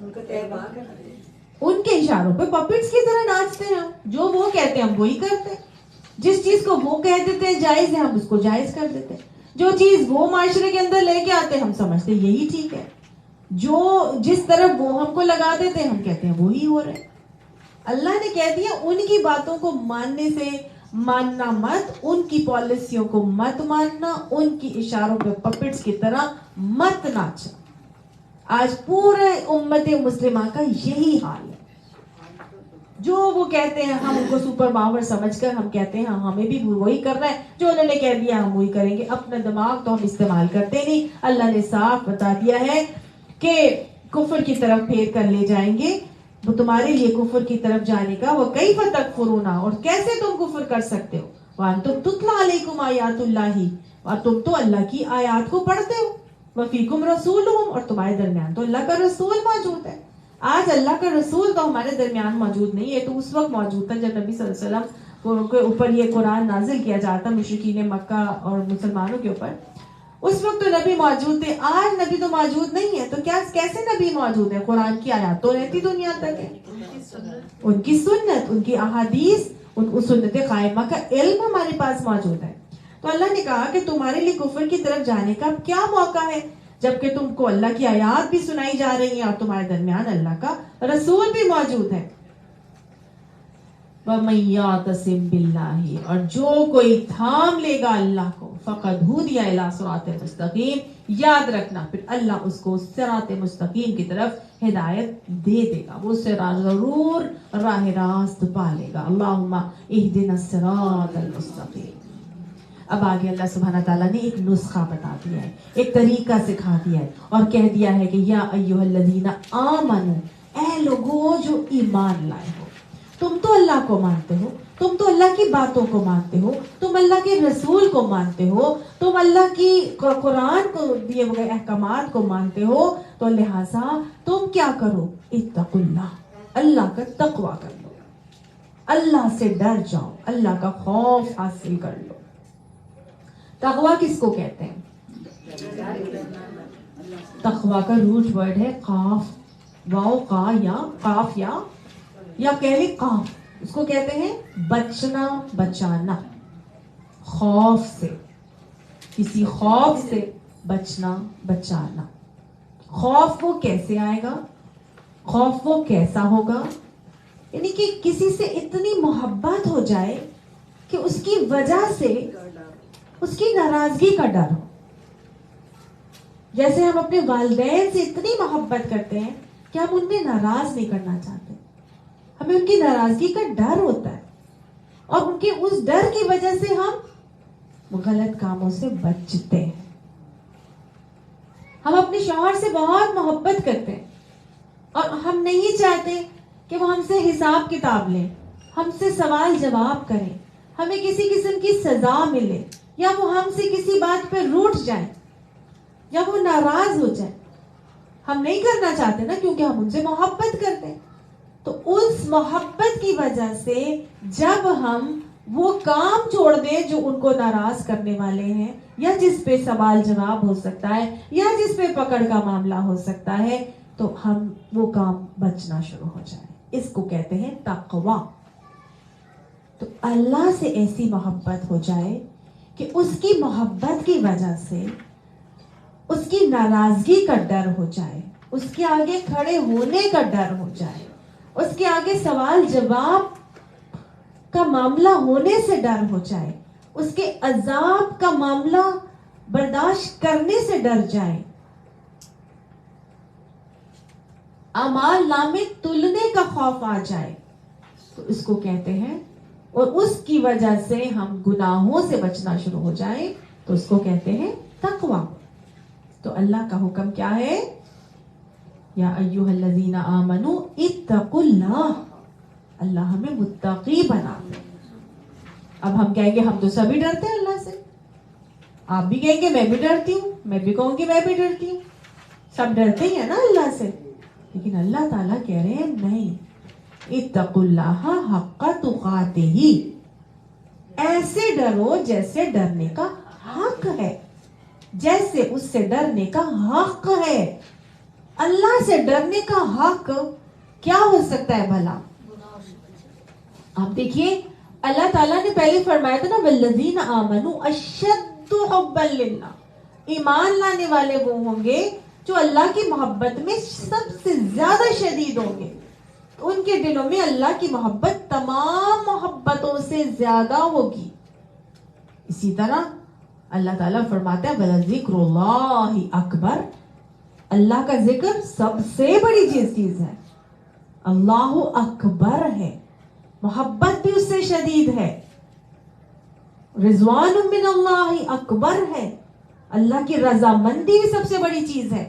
ان کے اشاروں پہ پپٹس کی طرح ناچتے ہیں. ہم جو وہ کہتے ہیں ہم وہی کرتے ہیں. جس چیز کو وہ کہہ دیتے ہیں جائز ہے، ہم اس کو جائز کر دیتے ہیں. جو چیز وہ معاشرے کے اندر لے کے آتے ہیں ہم سمجھتے ہیں یہی ٹھیک ہے. جو جس طرف وہ ہم کو لگا دیتے ہیں ہم کہتے ہیں وہی ہو رہے. اللہ نے کہہ دیا ان کی باتوں کو ماننے سے ماننا مت، ان کی پالیسیوں کو مت ماننا، ان کی اشاروں پہ پپٹس کی طرح مت ناچنا. آج پورے امت مسلمہ کا یہی حال ہے. جو وہ کہتے ہیں ہم ان کو سپر پاور سمجھ کر ہم کہتے ہیں ہمیں بھی وہی کرنا ہے، جو انہوں نے کہہ دیا ہم وہی کریں گے. اپنا دماغ تو ہم استعمال کرتے نہیں. اللہ نے صاف بتا دیا ہے کہ کفر کی طرف پھیر کر لے جائیں گے. وہ تمہارے لیے کفر کی طرف جانے کا وہ کیف تکفرون، اور کیسے تم کفر کر سکتے ہو، وانتم تتلی علیکم آیات اللہ، اور تم تو اللہ کی آیات کو پڑھتے ہو، وفیکم رسولہم، اور تمہارے درمیان تو اللہ کا رسول موجود ہے. آج اللہ کا رسول تو ہمارے درمیان موجود نہیں ہے. تو اس وقت موجود تھا جب نبی صلی اللہ علیہ وسلم کے اوپر یہ قرآن نازل کیا جاتا، مشرکین مکہ اور مسلمانوں کے اوپر. اس وقت تو نبی موجود تھے. آج نبی تو موجود نہیں ہے، تو کیا کیسے نبی موجود ہے؟ قرآن کی آیات تو رہتی دنیا تک ہے، ان کی سنت، ان کی احادیث، ان سنت قائمہ کا علم ہمارے پاس موجود ہے. تو اللہ نے کہا کہ تمہارے لیے کفر کی طرف جانے کا کیا موقع ہے، جبکہ تم کو اللہ کی آیات بھی سنائی جا رہی ہیں اور تمہارے درمیان اللہ کا رسول بھی موجود ہے. وَمَن يَعْتَصِم بِاللَّهِ، اور جو کوئی تھام لے گا اللہ کو، فَقَدْ هُدِيَ إِلَىٰ صِرَاطٍ مُسْتَقِيمٍ، یاد رکھنا پھر اللہ اس کو صراط مستقیم کی طرف ہدایت دے دے گا. وہ صراط ضرور راہ راست پا لے گا. اللہم اہدنا الصراط المستقیم. اب آگے اللہ سبحانہ تعالیٰ نے ایک نسخہ بتا دیا ہے، ایک طریقہ سکھا دیا ہے، اور کہہ دیا ہے کہ یا ایھا الذین آمنو، اے لوگوں جو ایمان لائے ہو، تم تو اللہ کو مانتے ہو، تم تو اللہ کی باتوں کو مانتے ہو، تم اللہ کے رسول کو مانتے ہو، تم اللہ کی قرآن کو دیے ہوئے احکامات کو مانتے ہو، تو لہٰذا تم کیا کرو، اتقوا اللہ، اللہ کا تقوی کر لو، اللہ سے ڈر جاؤ، اللہ کا خوف حاصل کر لو. تقوی کس کو کہتے ہیں؟ تقوی کا روٹ ورڈ ہے قاف، واو قا یا قاف یا کہہ لیں قاف. اس کو کہتے ہیں بچنا، بچانا، خوف سے، کسی خوف سے بچنا، بچانا. خوف وہ کیسے آئے گا، خوف وہ کیسا ہوگا، یعنی کہ کسی سے اتنی محبت ہو جائے کہ اس کی وجہ سے اس کی ناراضگی کا ڈر ہو. جیسے ہم اپنے والدین سے اتنی محبت کرتے ہیں کہ ہم ان میں ناراض نہیں کرنا چاہتے، ہمیں ان کی ناراضگی کا ڈر ہوتا ہے، اور ان کے اس ڈر کی وجہ سے ہم غلط کاموں سے بچتے ہیں. ہم اپنے شوہر سے بہت محبت کرتے ہیں اور ہم نہیں چاہتے کہ وہ ہم سے حساب کتاب لیں، ہم سے سوال جواب کریں، ہمیں کسی قسم کی سزا ملے، یا وہ ہم سے کسی بات پہ روٹھ جائیں، یا وہ ناراض ہو جائیں. ہم نہیں کرنا چاہتے نا، کیونکہ ہم ان سے محبت کرتے ہیں. تو اس محبت کی وجہ سے جب ہم وہ کام چھوڑ دیں جو ان کو ناراض کرنے والے ہیں، یا جس پہ سوال جواب ہو سکتا ہے، یا جس پہ پکڑ کا معاملہ ہو سکتا ہے، تو ہم وہ کام بچنا شروع ہو جائے. اس کو کہتے ہیں تقوی. تو اللہ سے ایسی محبت ہو جائے کہ اس کی محبت کی وجہ سے اس کی ناراضگی کا ڈر ہو جائے، اس کے آگے کھڑے ہونے کا ڈر ہو جائے، اس کے آگے سوال جواب کا معاملہ ہونے سے ڈر ہو جائے، اس کے عذاب کا معاملہ برداشت کرنے سے ڈر جائے، اعمال نامے تلنے کا خوف آ جائے، تو اس کو کہتے ہیں، اور اس کی وجہ سے ہم گناہوں سے بچنا شروع ہو جائیں تو اس کو کہتے ہیں تقوی. تو اللہ کا حکم کیا ہے؟ یا ایھا الذین آمنوا اتقوا اللہ. اللہ ہمیں متقی بنا. اب ہم کہیں گے ہم تو سبھی ڈرتے ہیں اللہ سے. آپ بھی کہیں گے میں بھی ڈرتی ہوں، میں بھی کہوں گی میں بھی ڈرتی ہوں. سب ڈرتے ہی ہیں نا اللہ سے. لیکن اللہ تعالیٰ کہہ رہے ہیں نہیں، اتقوا اللہ حق تقاتہ. ایسے ڈرو جیسے ڈرنے کا حق ہے، جیسے اس سے ڈرنے کا حق ہے. اللہ سے ڈرنے کا حق کیا ہو سکتا ہے بھلا؟ آپ دیکھیے اللہ تعالیٰ نے پہلے فرمایا تھا نا والذین آمنوا اشد حبا للہ. ایمان لانے والے وہ ہوں گے جو اللہ کی محبت میں سب سے زیادہ شدید ہوں گے. ان کے دلوں میں اللہ کی محبت تمام محبتوں سے زیادہ ہوگی. اسی طرح اللہ تعالیٰ فرماتا ہے وَلَذِكْرُ اللَّهِ اکبر. اللہ کا ذکر سب سے بڑی چیز ہے. اللہ اکبر ہے، محبت بھی اس سے شدید ہے. رضوان من اللہ اکبر ہے، اللہ کی رضامندی بھی سب سے بڑی چیز ہے.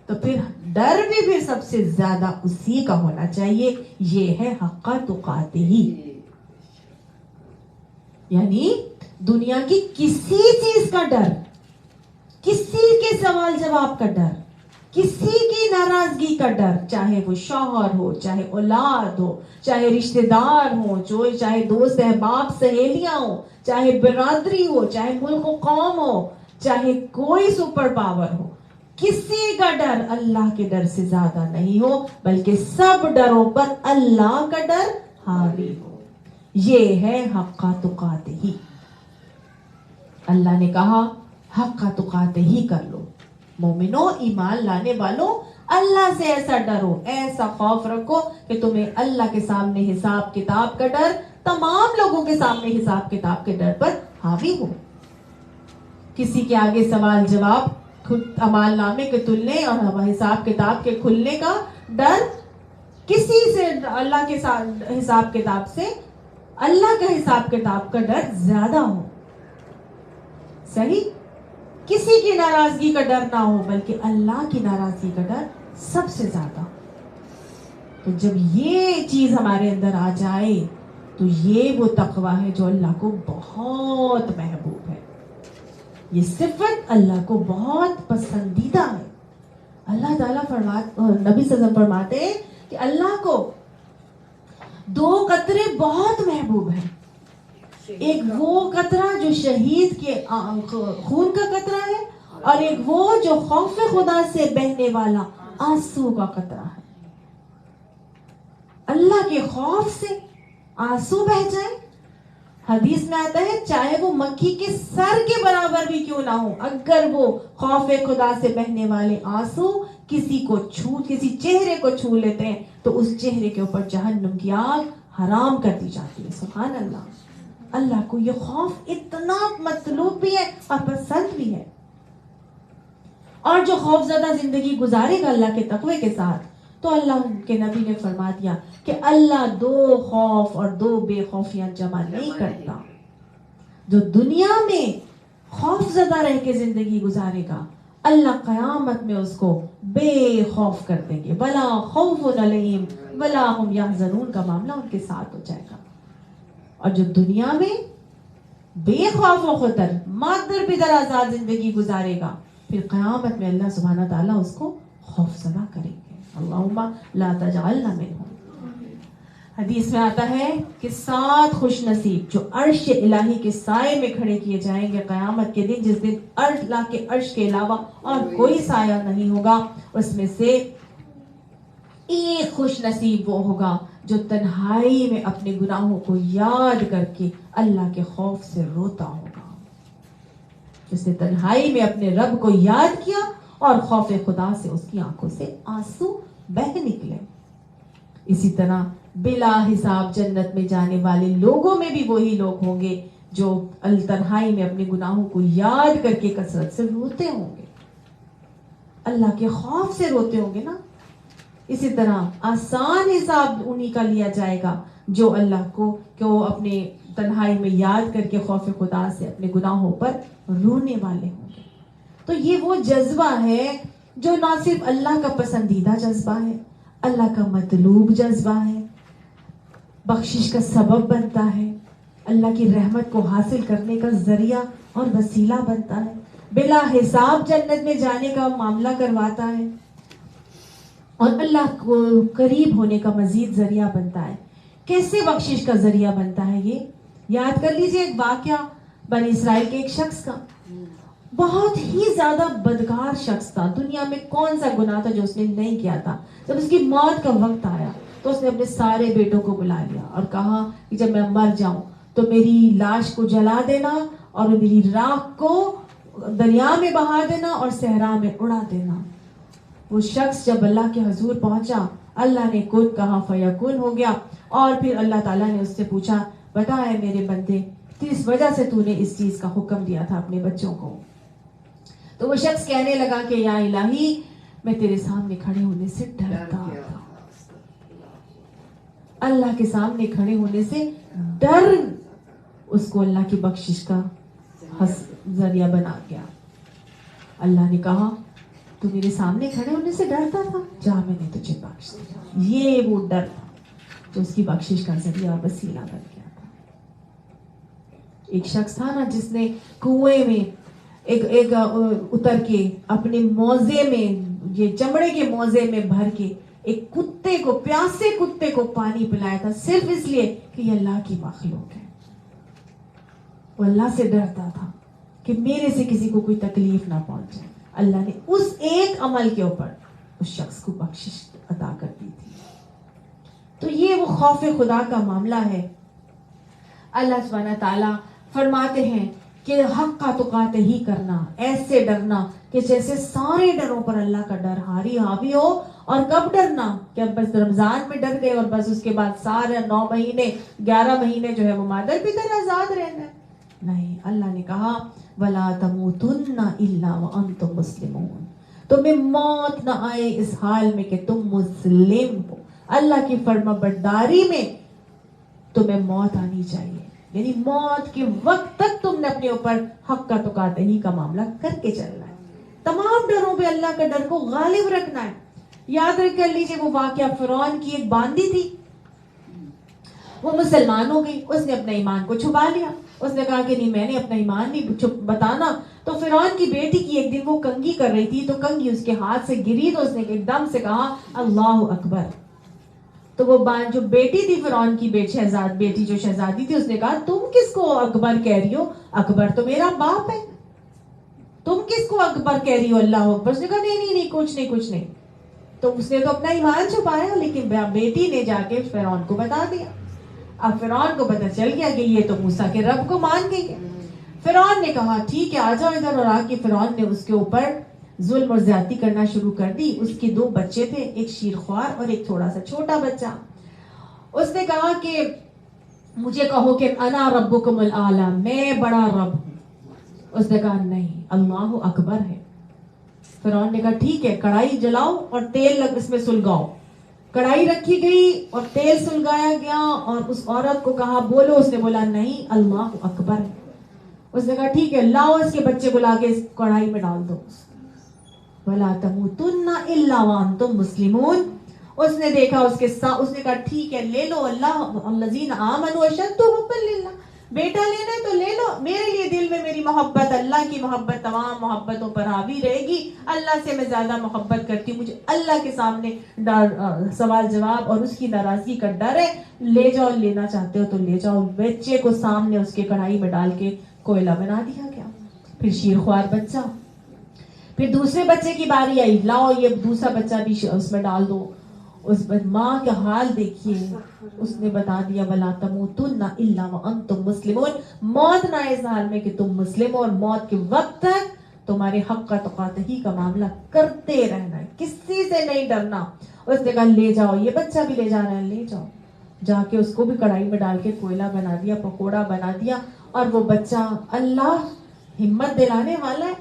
تو پھر ڈر بھی پھر سب سے زیادہ اسی کا ہونا چاہیے. یہ ہے حق تقاتہ. یعنی دنیا کی کسی چیز کا ڈر، کسی کے سوال جواب کا ڈر، کسی کی ناراضگی کا ڈر، چاہے وہ شوہر ہو، چاہے اولاد ہو، چاہے رشتہ دار ہو، چاہے دوست احباب سہیلیاں ہو، چاہے برادری ہو، چاہے ملک و قوم ہو، چاہے کوئی سپر پاور ہو، کسی کا ڈر اللہ کے ڈر سے زیادہ نہیں ہو، بلکہ سب ڈروں پر اللہ کا ڈر حاوی ہو. یہ ہے حق تقاتہ. اللہ نے کہا حق تقاتہ ہی کر لو. مومنوں، ایمان لانے والوں، اللہ سے ایسا ڈرو، ایسا خوف رکھو کہ تمہیں اللہ کے سامنے حساب کتاب کا ڈر تمام لوگوں کے سامنے حساب کتاب کے ڈر پر حاوی ہو. کسی کے آگے سوال جواب، خود اعمال نامے کے تلنے اور حساب کتاب کے کھلنے کا ڈر، کسی سے اللہ کے حساب کتاب سے اللہ کا حساب کتاب کا ڈر زیادہ ہو. صحیح؟ کسی کی ناراضگی کا ڈر نہ ہو، بلکہ اللہ کی ناراضگی کا ڈر سب سے زیادہ. تو جب یہ چیز ہمارے اندر آ جائے تو یہ وہ تقوی ہے جو اللہ کو بہت محبوب ہے. یہ صفت اللہ کو بہت پسندیدہ ہے. اللہ تعالیٰ نبی صلی اللہ علیہ وسلم فرماتے ہیں کہ اللہ کو دو قطرے بہت محبوب ہیں. ایک وہ قطرہ جو شہید کے خون کا قطرہ ہے، اور ایک وہ جو خوف خدا سے بہنے والا آنسو کا قطرہ ہے. اللہ کے خوف سے آنسو بہ جائے. حدیث میں آتا ہے چاہے وہ مکھی کے سر کے برابر بھی کیوں نہ ہو، اگر وہ خوف خدا سے بہنے والے آنسو کسی چہرے کو چھو لیتے ہیں تو اس چہرے کے اوپر جہنم کی آگ حرام کر دی جاتی ہے. سبحان اللہ. اللہ کو یہ خوف اتنا مطلوب بھی ہے اور پسند بھی ہے. اور جو خوف زدہ زندگی گزارے گا اللہ کے تقوی کے ساتھ، تو اللہ کے نبی نے فرما دیا کہ اللہ دو خوف اور دو بے خوفیاں جمع نہیں کرتا. جو دنیا میں خوف زدہ رہ کے زندگی گزارے گا، اللہ قیامت میں اس کو بے خوف کر دیں گے. ولا خوف علیہم ولا هم یحزنون کا معاملہ ان کے ساتھ ہو جائے گا. اور جو دنیا میں بے خوف و خطر مادر پدر آزاد زندگی گزارے گا، پھر قیامت میں اللہ سبحانہ تعالیٰ اس کو خوف زدہ کریں گے. اللہم لا تجعلنا منہم. حدیث میں آتا ہے کہ 7 خوش نصیب جو عرش الہی کے سائے میں کھڑے کیے جائیں گے قیامت کے دن، جس دن اللہ کے عرش کے علاوہ اور کوئی سایہ نہیں ہوگا، اس میں سے ایک خوش نصیب وہ ہوگا جو تنہائی میں اپنے گناہوں کو یاد کر کے اللہ کے خوف سے روتا ہوگا، جس نے تنہائی میں اپنے رب کو یاد کیا اور خوف خدا سے اس کی آنکھوں سے آنسو بہہ نکلے۔ اسی طرح بلا حساب جنت میں جانے والے لوگوں میں بھی وہی لوگ ہوں گے جو تنہائی میں اپنے گناہوں کو یاد کر کے کثرت سے روتے ہوں گے، اللہ کے خوف سے روتے ہوں گے نا۔ اسی طرح آسان حساب انہی کا لیا جائے گا جو اللہ کو اپنے تنہائی میں یاد کر کے خوف خدا سے اپنے گناہوں پر رونے والے ہوں گے۔ تو یہ وہ جذبہ ہے جو نہ صرف اللہ کا پسندیدہ جذبہ ہے، اللہ کا مطلوب جذبہ ہے، بخشش کا سبب بنتا ہے، اللہ کی رحمت کو حاصل کرنے کا ذریعہ اور وسیلہ بنتا ہے، بلا حساب جنت میں جانے کا معاملہ کرواتا ہے، اور اللہ کو قریب ہونے کا مزید ذریعہ بنتا ہے۔ کیسے بخشش کا ذریعہ بنتا ہے؟ یہ یاد کر لیجئے ایک واقعہ بنی اسرائیل کے ایک شخص کا، بہت ہی زیادہ بدکار شخص تھا، دنیا میں کون سا گناہ تھا جو اس نے نہیں کیا تھا۔ جب اس کی موت کا وقت آیا تو اس نے اپنے سارے بیٹوں کو بلا لیا اور کہا کہ جب میں مر جاؤں تو میری لاش کو جلا دینا اور میری راکھ کو دریا میں بہا دینا اور صحرا میں اڑا دینا۔ وہ شخص جب اللہ کے حضور پہنچا، اللہ نے کن کہا فیکون ہو گیا، اور پھر اللہ تعالیٰ نے اس سے پوچھا بتا اے میرے بندے کس وجہ سے تو نے اس چیز کا حکم دیا تھا اپنے بچوں کو؟ تو وہ شخص کہنے لگا کہ یا الہی میں تیرے سامنے کھڑے ہونے سے ڈرتا تھا، اللہ کے سامنے کھڑے ہونے سے ڈر اس کو اللہ کی بخشش کا ذریعہ بنا گیا۔ اللہ نے کہا تو میرے سامنے کھڑے ہونے سے ڈرتا تھا، جا میں نے تجھے بخش دیا۔ یہ وہ ڈر تھا جو اس کی بخشش کا ذریعہ اور وسیلہ بن گیا تھا۔ ایک شخص تھا نا جس نے کنویں میں ایک اتر کے اپنے موزے میں، یہ چمڑے کے موزے میں بھر کے ایک کتے کو، پیاسے کتے کو پانی پلایا تھا، صرف اس لیے کہ یہ اللہ کی مخلوق ہے۔ وہ اللہ سے ڈرتا تھا کہ میرے سے کسی کو کوئی تکلیف نہ پہنچے۔ اللہ نے اس ایک عمل کے اوپر اس شخص کو بخشش عطا کر دی تھی۔ تو یہ وہ خوف خدا کا معاملہ ہے۔ اللہ سبحانہ تعالیٰ فرماتے ہیں کہ حق کا تقاتے ہی کرنا، ایسے ڈرنا کہ جیسے سارے ڈروں پر اللہ کا ڈر حاوی ہو۔ اور کب ڈرنا؟ کہ اب بس رمضان میں ڈر گئے اور بس اس کے بعد سارے 9 مہینے 11 مہینے جو ہے وہ مادر پتر آزاد رہنا ہے؟ نہیں، اللہ نے کہا وَلَا تَمُوتُنَّ إِلَّا وَأَنْتُمْ مُسْلِمُونَ، تمہیں موت نہ آئے اس حال میں کہ تم مسلم ہو۔ اللہ کی فرما برداری میں تمہیں موت آنی چاہیے، یعنی موت کے وقت تک تم نے اپنے اوپر حق کا تقاتے کا معاملہ کر کے چلنا ہے۔ تمام ڈروں پہ اللہ کا ڈر کو غالب رکھنا ہے۔ یاد کر لیجئے وہ واقعہ، فرعون کی ایک باندی تھی، وہ مسلمان ہو گئی، اس نے اپنا ایمان کو چھپا لیا، اس نے کہا کہ نہیں میں نے اپنا ایمان نہیں بتانا۔ تو فرعون کی بیٹی کی ایک دن وہ کنگھی کر رہی تھی تو کنگھی اس کے ہاتھ سے گری تو اس نے ایک دم سے کہا اللہ اکبر۔ تو وہ جو بیٹی تھی فرعون کی بیٹی جو شہزادی تھی، اس نے کہا تم کس کو اکبر کہہ رہی ہو؟ اکبر تو میرا باپ ہے، تم کس کو اکبر کہہ رہی ہو اللہ اکبر؟ اس نے کہا نہیں کچھ نہیں۔ تو اس نے تو اپنا ایمان چھپایا، لیکن بیٹی نے جا کے فرعون کو بتا دیا۔ اب فرعون کو پتہ چل گیا کہ یہ تو موسیٰ کے رب کو مان گئی ہے۔ فرعون نے کہا ٹھیک ہے آ جاؤ ادھر، اور آ کے فرعون نے اس کے اوپر ظلم اور زیادتی کرنا شروع کر دی۔ اس کے 2 بچے تھے، ایک شیرخوار اور ایک تھوڑا سا چھوٹا بچہ۔ اس نے کہا کہ مجھے کہو کہ انا ربکم الاعلی، میں بڑا رب ہوں۔ اس نے کہا نہیں، اللہ اکبر ہے۔ فرعون نے کہا ٹھیک ہے، کڑھائی جلاؤ اور تیل اس میں سلگاؤ۔ کڑھائی رکھی گئی اور تیل سلگایا گیا اور اس عورت کو کہا بولو، اس نے بولا نہیں، اللہ اکبر ہے۔ اس نے کہا ٹھیک ہے، لاؤ اس کے بچے کو لا کے اس کڑھائی میں ڈال دو۔ وَلَا تَمُوتُنَّ إِلَّا وَأَنْتُمْ مُسْلِمُونَ۔ اس نے دیکھا اس نے کہا ٹھیک ہے لے لو، اللہ الذین آمنوا اشد حبا للہ، بیٹا لینا ہے تو لے لو، میرے لیے دل میں میری محبت، اللہ کی محبت تمام محبتوں پر حاوی رہے گی، اللہ سے میں زیادہ محبت کرتی ہوں، مجھے اللہ کے سامنے سوال جواب اور اس کی ناراضگی کا ڈر ہے، لے جاؤ، لینا چاہتے ہو تو لے جاؤ۔ بچے کو سامنے اس کے کڑھائی میں ڈال کے کوئلہ بنا دیا گیا، پھر شیر خوار بچہ۔ پھر دوسرے بچے کی باری آئی، لاؤ یہ دوسرا بچہ بھی اس میں ڈال دو۔ اس ماں کا حال دیکھیے، اس نے بتا دیا وَلَا تَمُوتُنَّ إِلَّا وَأَنْتُمْ مُسْلِمُونَ، موت نہ اس حال میں کہ تم مسلم ہو، اور موت کے وقت تک تمہارے حق کا تقاطعی کا معاملہ کرتے رہنا ہے، کسی سے نہیں ڈرنا۔ اس نے کہا لے جاؤ، یہ بچہ بھی لے جا رہا ہے، لے جاؤ۔ جا کے اس کو بھی کڑھائی میں ڈال کے کوئلہ بنا دیا، پکوڑا بنا دیا، اور وہ بچہ اللہ ہمت دلانے والا ہے۔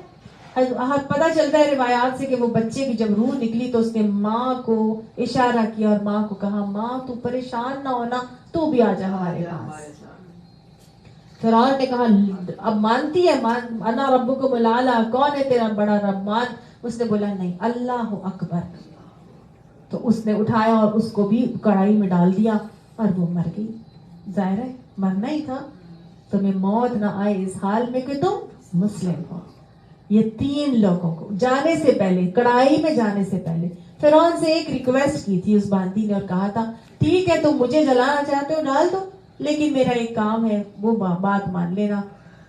پتہ چلتا ہے روایات سے کہ وہ بچے کی جب روح نکلی تو اس نے ماں کو اشارہ کیا اور ماں کو کہا ماں تو پریشان نہ ہونا، تو بھی آ جا ہمارے پاس۔ فرعون نے کہا اب مانتی ہے، انا ربکم الاعلی، کون ہے تیرا بڑا رب، مان۔ اس نے بولا نہیں، اللہ اکبر۔ تو اس نے اٹھایا اور اس کو بھی کڑھائی میں ڈال دیا اور وہ مر گئی۔ ظاہر ہے مرنا ہی تھا، تمہیں موت نہ آئے اس حال میں کہ تم مسلم ہو۔ یہ 3 لوگوں کو جانے سے پہلے، کڑھائی میں جانے سے پہلے فرعون سے ایک ریکویسٹ کی تھی اس باندی نے، اور کہا تھا ٹھیک ہے تم مجھے جلانا چاہتے ہو ڈال دو، لیکن میرا ایک کام ہے، وہ بات مان لینا،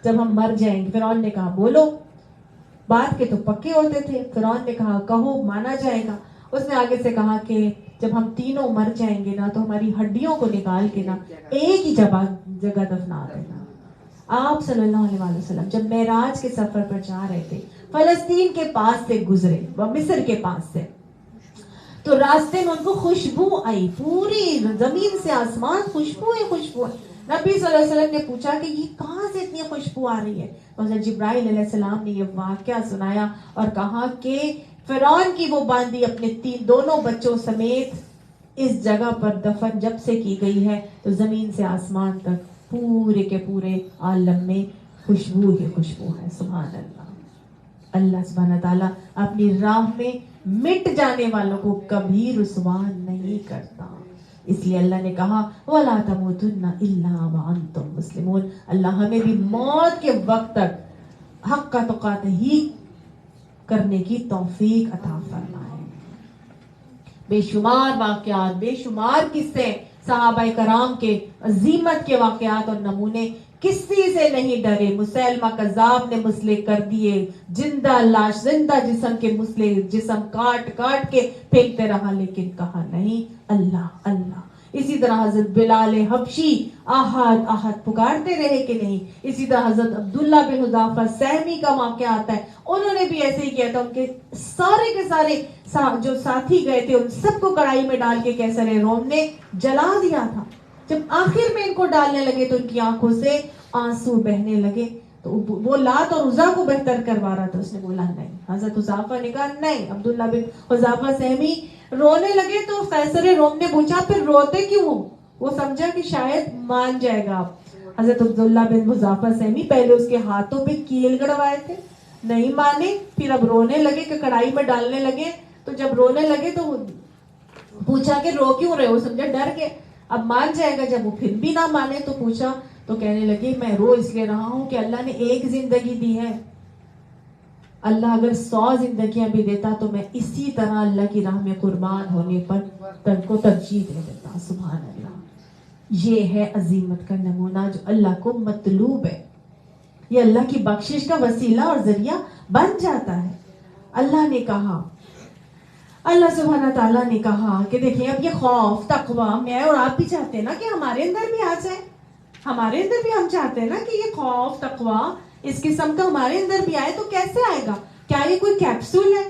جب ہم مر جائیں گے۔ فرعون نے کہا بولو، بات کے تو پکے ہوتے تھے۔ فرعون نے کہا کہو، مانا جائے گا۔ اس نے آگے سے کہا کہ جب ہم تینوں مر جائیں گے نا تو ہماری ہڈیوں کو نکال کے نا ایک ہی جگہ دفنا دینا۔ آپ صلی اللہ علیہ وسلم جب معراج کے سفر پر جا رہے تھے، فلسطین کے پاس سے گزرے، مصر کے پاس سے، تو راستے میں ان کو خوشبو آئی، پوری زمین سے آسمان خوشبو ہے، خوشبو ہے۔ نبی صلی اللہ علیہ وسلم نے پوچھا کہ یہ کہاں سے اتنی خوشبو آ رہی ہے؟ حضرت جبرائیل علیہ السلام نے یہ واقعہ سنایا اور کہا کہ فرعون کی وہ باندی اپنے دونوں بچوں سمیت اس جگہ پر دفن جب سے کی گئی ہے تو زمین سے آسمان تک پورے کے پورے عالم میں خوشبو ہی خوشبو ہے۔ سبحان اللہ۔ اللہ سبحانہ تعالیٰ اپنی راہ میں مٹ جانے والوں کو کبھی رسوا نہیں کرتا، اس لیے اللہ نے کہا وَلَا تَمُوتُنَّ إِلَّا وَأَنْتُمْ مُسْلِمُونَ۔ اللہ ہمیں بھی موت کے وقت تک حق کا تقاطعی کرنے کی توفیق عطا فرمائے۔ بے شمار واقعات، بے شمار قصے صحابہ کرام کے عظیمت کے واقعات اور نمونے، کسی سے نہیں ڈرے۔ مسیلمہ کذاب نے مسئلے کر دیے، زندہ لاش، زندہ جسم کے مسئلے، جسم کاٹ کاٹ کے پھینکتے رہا، لیکن کہا نہیں اللہ اللہ۔ اسی طرح حضرت بلال حبشی آہد آہد پکارتے رہے کہ نہیں۔ اسی طرح حضرت عبداللہ بن حذافہ سہمی کا واقعہ آتا ہے، انہوں نے بھی ایسے ہی کیا تھا، ان کے سارے کے سارے جو ساتھی گئے تھے ان سب کو کڑھائی میں ڈال کے کیسر روم نے جلا دیا تھا۔ جب آخر میں ان کو ڈالنے لگے تو ان کی آنکھوں سے آنسو بہنے لگے، تو وہ لات اور عزا کو بہتر کروا رہا تھا، اس نے بولا نہیں۔ حضرت حذافہ نے کہا نہیں۔ عبداللہ بن حذافہ سہمی رونے لگے تو قیصر روم نے پوچھا پھر روتے کیوں ہو؟ وہ سمجھا کہ شاید مان جائے گا۔ حضرت عبداللہ بن حذافہ سہمی پہلے اس کے ہاتھوں پہ کیل گڑوائے تھے، نہیں مانے، پھر اب رونے لگے کہ کڑھائی میں ڈالنے لگے، تو جب رونے لگے تو پوچھا کہ رو کیوں رہے ہو؟ سمجھا ڈر کے اب مان جائے گا۔ جب وہ پھر بھی نہ مانے تو پوچھا تو کہنے لگے میں رو اس لیے رہا ہوں کہ اللہ نے ایک زندگی دی ہے، اللہ اگر 100 زندگیاں بھی دیتا تو میں اسی طرح اللہ کی راہ میں قربان ہونے پر تن کو ترجیح دے دیتا۔ سبحان اللہ۔ یہ ہے عظیمت کا نمونہ جو اللہ کو مطلوب ہے، یہ اللہ کی بخشش کا وسیلہ اور ذریعہ بن جاتا ہے۔ اللہ نے کہا، اللہ سبحانہ تعالیٰ نے کہا کہ دیکھیں اب یہ خوف تقوی میں اور آپ بھی چاہتے ہیں نا کہ ہمارے اندر بھی آ جائے، ہمارے اندر بھی ہم چاہتے ہیں نا کہ یہ خوف تقوی اس قسم کا ہمارے اندر بھی آئے، تو کیسے آئے گا؟ کیا یہ کوئی کیپسول ہے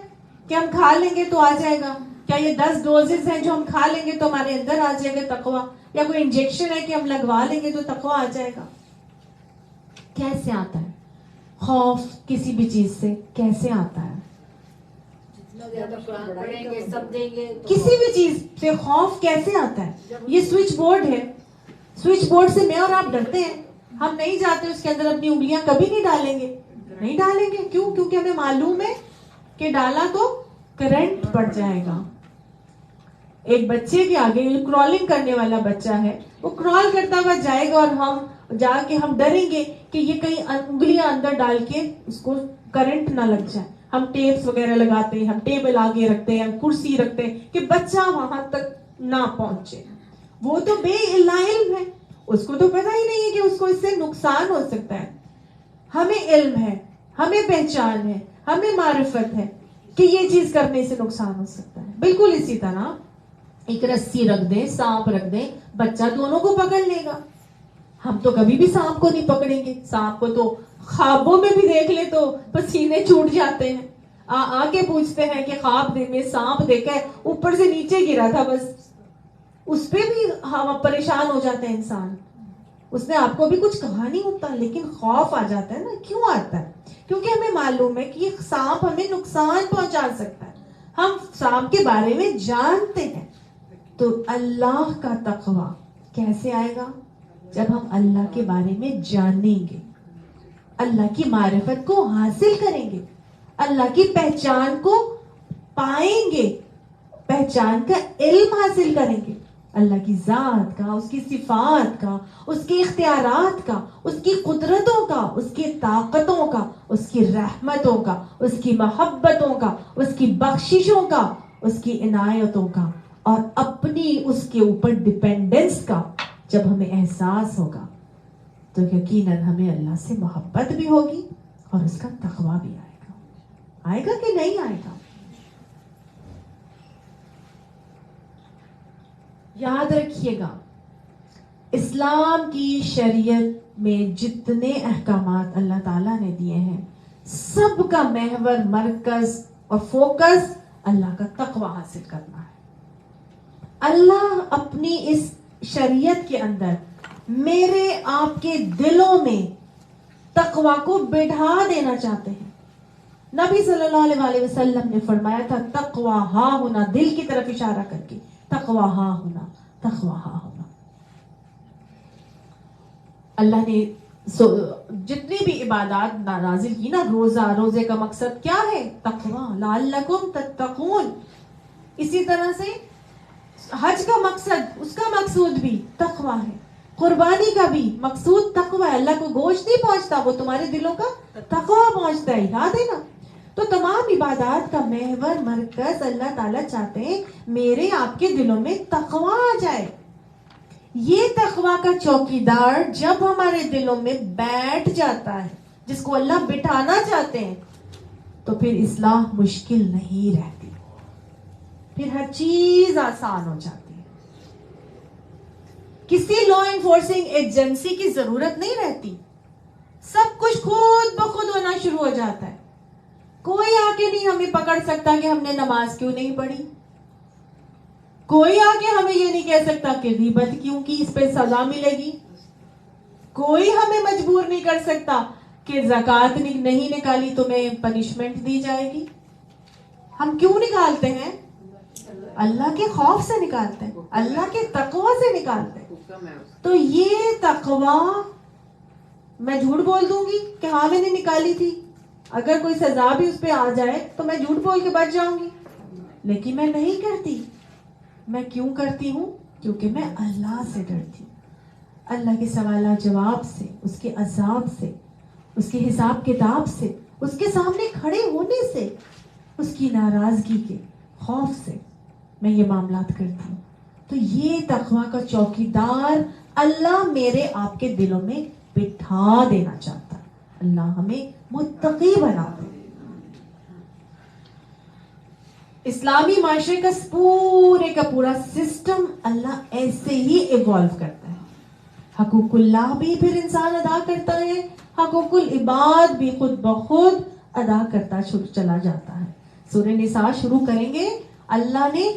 کہ ہم کھا لیں گے تو آ جائے گا؟ کیا یہ 10 ڈوزز ہیں جو ہم کھا لیں گے تو ہمارے اندر آ جائے گا تقوی؟ یا کوئی انجیکشن ہے کہ ہم لگوا لیں گے تو تقوی آ جائے گا؟ کیسے آتا ہے خوف کسی بھی چیز سے؟ کیسے آتا ہے؟ کسی بھی چیز سے خوف کیسے آتا ہے؟ یہ سوئچ بورڈ ہے، سوئچ بورڈ سے میں اور آپ ڈرتے ہیں، ہم نہیں جاتے اس کے اندر اپنی انگلیاں کبھی نہیں ڈالیں گے، نہیں ڈالیں گے۔ کیوں؟ کیونکہ ہمیں معلوم ہے کہ ڈالا تو کرنٹ پڑ جائے گا۔ ایک بچے کے آگے کرالنگ کرنے والا بچہ ہے، وہ کرال کرتا ہوا جائے گا اور ہم جا کے ہم ڈریں گے کہ یہ کہیں انگلیاں اندر ڈال کے اس کو کرنٹ نہ لگ جائے. ہم ٹیپس وغیرہ لگاتے ہیں, ہم ٹیبل آگے رکھتے ہیں, ہم کرسی رکھتے ہیں کہ بچہ وہاں تک نہ پہنچے. وہ تو بے علم ہے, اس کو تو پتہ ہی نہیں ہے کہ اس کو اس سے نقصان ہو سکتا ہے. ہمیں علم ہے, ہمیں پہچان ہے, ہمیں معرفت ہے کہ یہ چیز کرنے سے نقصان ہو سکتا ہے. بالکل اسی طرح ایک رسی رکھ دیں, سانپ رکھ دیں, بچہ دونوں کو پکڑ لے گا. ہم تو کبھی بھی سانپ کو نہیں پکڑیں گے. سانپ کو تو خوابوں میں بھی دیکھ لے تو پسینے چھوٹ جاتے ہیں. آ کے پوچھتے ہیں کہ خواب میں سانپ دیکھا ہے, اوپر سے نیچے گرا تھا بس. اس پہ بھی ہم پریشان ہو جاتے ہیں انسان. اس نے آپ کو بھی کچھ کہا نہیں ہوتا لیکن خوف آ جاتا ہے نا. کیوں آتا ہے؟ کیونکہ ہمیں معلوم ہے کہ یہ سانپ ہمیں نقصان پہنچا سکتا ہے. ہم سانپ کے بارے میں جانتے ہیں. تو اللہ کا تقوی کیسے آئے گا؟ جب ہم اللہ کے بارے میں جانیں گے, اللہ کی معرفت کو حاصل کریں گے, اللہ کی پہچان کو پائیں گے, پہچان کا علم حاصل کریں گے, اللہ کی ذات کا, اس کی صفات کا, اس کے اختیارات کا, اس کی قدرتوں کا, اس کی طاقتوں کا, اس کی رحمتوں کا, اس کی محبتوں کا, اس کی بخششوں کا, اس کی عنایتوں کا, اور اپنی اس کے اوپر ڈیپینڈنس کا جب ہمیں احساس ہوگا تو یقیناً ہمیں اللہ سے محبت بھی ہوگی اور اس کا تقویٰ بھی آئے گا. آئے گا کہ نہیں آئے گا؟ یاد رکھیے گا, اسلام کی شریعت میں جتنے احکامات اللہ تعالیٰ نے دیے ہیں سب کا محور, مرکز اور فوکس اللہ کا تقویٰ حاصل کرنا ہے. اللہ اپنی اس شریعت کے اندر میرے آپ کے دلوں میں تقویٰ کو بٹھا دینا چاہتے ہیں. نبی صلی اللہ علیہ وسلم نے فرمایا تھا تقویٰ ہاں ہونا, دل کی طرف اشارہ کر کے, تقویٰ ہاں ہونا, تقویٰ ہاں ہونا. اللہ نے جتنی بھی عبادات نازل کی نا, روزے کا مقصد کیا ہے؟ تقویٰ, لعلکم تتقون. اسی طرح سے حج کا مقصد, اس کا مقصود بھی تقویٰ ہے. قربانی کا بھی مقصود تقویٰ ہے. اللہ کو گوشت نہیں پہنچتا, وہ تمہارے دلوں کا تقویٰ پہنچتا ہے. یاد ہے نا؟ تو تمام عبادات کا محور, مرکز اللہ تعالیٰ چاہتے ہیں میرے آپ کے دلوں میں تقویٰ آ جائے. یہ تقویٰ کا چوکیدار جب ہمارے دلوں میں بیٹھ جاتا ہے, جس کو اللہ بٹھانا چاہتے ہیں, تو پھر اصلاح مشکل نہیں رہتی, پھر ہر چیز آسان ہو جاتی ہے. کسی لا انفورسنگ ایجنسی کی ضرورت نہیں رہتی, سب کچھ خود بخود ہونا شروع ہو جاتا ہے. کوئی آ کے نہیں ہمیں پکڑ سکتا کہ ہم نے نماز کیوں نہیں پڑھی. کوئی آ کے ہمیں یہ نہیں کہہ سکتا کہ غیبت کیوں کی, اس پہ سزا ملے گی. کوئی ہمیں مجبور نہیں کر سکتا کہ زکوٰۃ نہیں نکالی تمہیں پنشمنٹ دی جائے گی. ہم کیوں نکالتے ہیں؟ اللہ کے خوف سے نکالتے ہیں, اللہ کے تقوی سے نکالتے ہیں. تو یہ تقوی, میں جھوٹ بول دوں گی کہ ہاں میں نے نکالی تھی, اگر کوئی سزا بھی اس پہ آ جائے تو میں جھوٹ بول کے بچ جاؤں گی, لیکن میں نہیں کرتی. میں کیوں کرتی ہوں؟ کیونکہ میں اللہ سے ڈرتی ہوں. اللہ کے سوالات جواب سے, اس کے عذاب سے, اس کے حساب کتاب سے, اس کے سامنے کھڑے ہونے سے, اس کی ناراضگی کے خوف سے میں یہ معاملات کرتی ہوں. تو یہ تقویٰ کا چوکیدار اللہ میرے آپ کے دلوں میں بٹھا دینا چاہتا ہے. اللہ ہمیں متقی بنا دے. اسلامی معاشرے کا پورے کا پورا سسٹم اللہ ایسے ہی ایوالو کرتا ہے. حقوق اللہ بھی پھر انسان ادا کرتا ہے, حقوق العباد بھی خود بخود ادا کرتا چلا جاتا ہے. سورہ نساء شروع کریں گے, اللہ نے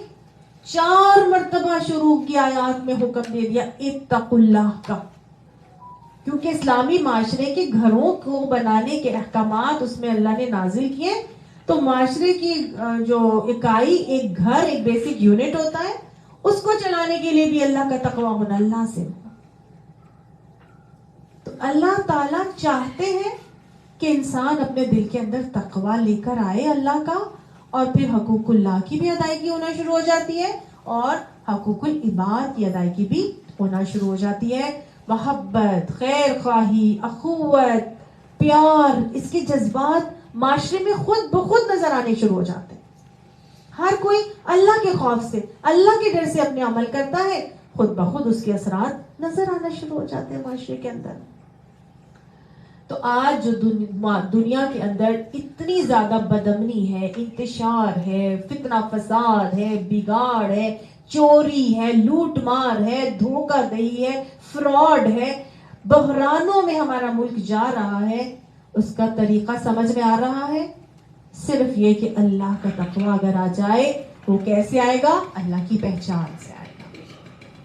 4 مرتبہ شروع کی آیات میں حکم دے دیا اتقوا اللہ کا, کیونکہ اسلامی معاشرے کے گھروں کو بنانے کے احکامات اس میں اللہ نے نازل کیے. تو معاشرے کی جو اکائی, ایک گھر, ایک بیسک یونٹ ہوتا ہے, اس کو چلانے کے لیے بھی اللہ کا تقویٰ ہونا اللہ سے. تو اللہ تعالیٰ چاہتے ہیں کہ انسان اپنے دل کے اندر تقویٰ لے کر آئے اللہ کا, اور پھر حقوق اللہ کی بھی ادائیگی ہونا شروع ہو جاتی ہے اور حقوق العباد کی ادائیگی بھی ہونا شروع ہو جاتی ہے. محبت, خیر خواہی, اخوت, پیار, اس کے جذبات معاشرے میں خود بخود نظر آنے شروع ہو جاتے ہیں. ہر کوئی اللہ کے خوف سے, اللہ کے ڈر سے اپنے عمل کرتا ہے, خود بخود اس کے اثرات نظر آنا شروع ہو جاتے ہیں معاشرے کے اندر. تو آج جو دنیا کے اندر اتنی زیادہ بدامنی ہے, انتشار ہے, فتنہ فساد ہے, بگاڑ ہے, چوری ہے, لوٹ مار ہے, دھوکہ دہی ہے, فراڈ ہے, بحرانوں میں ہمارا ملک جا رہا ہے, اس کا طریقہ سمجھ میں آ رہا ہے؟ صرف یہ کہ اللہ کا تقویٰ اگر آ جائے, وہ کیسے آئے گا؟ اللہ کی پہچان سے آئے گا.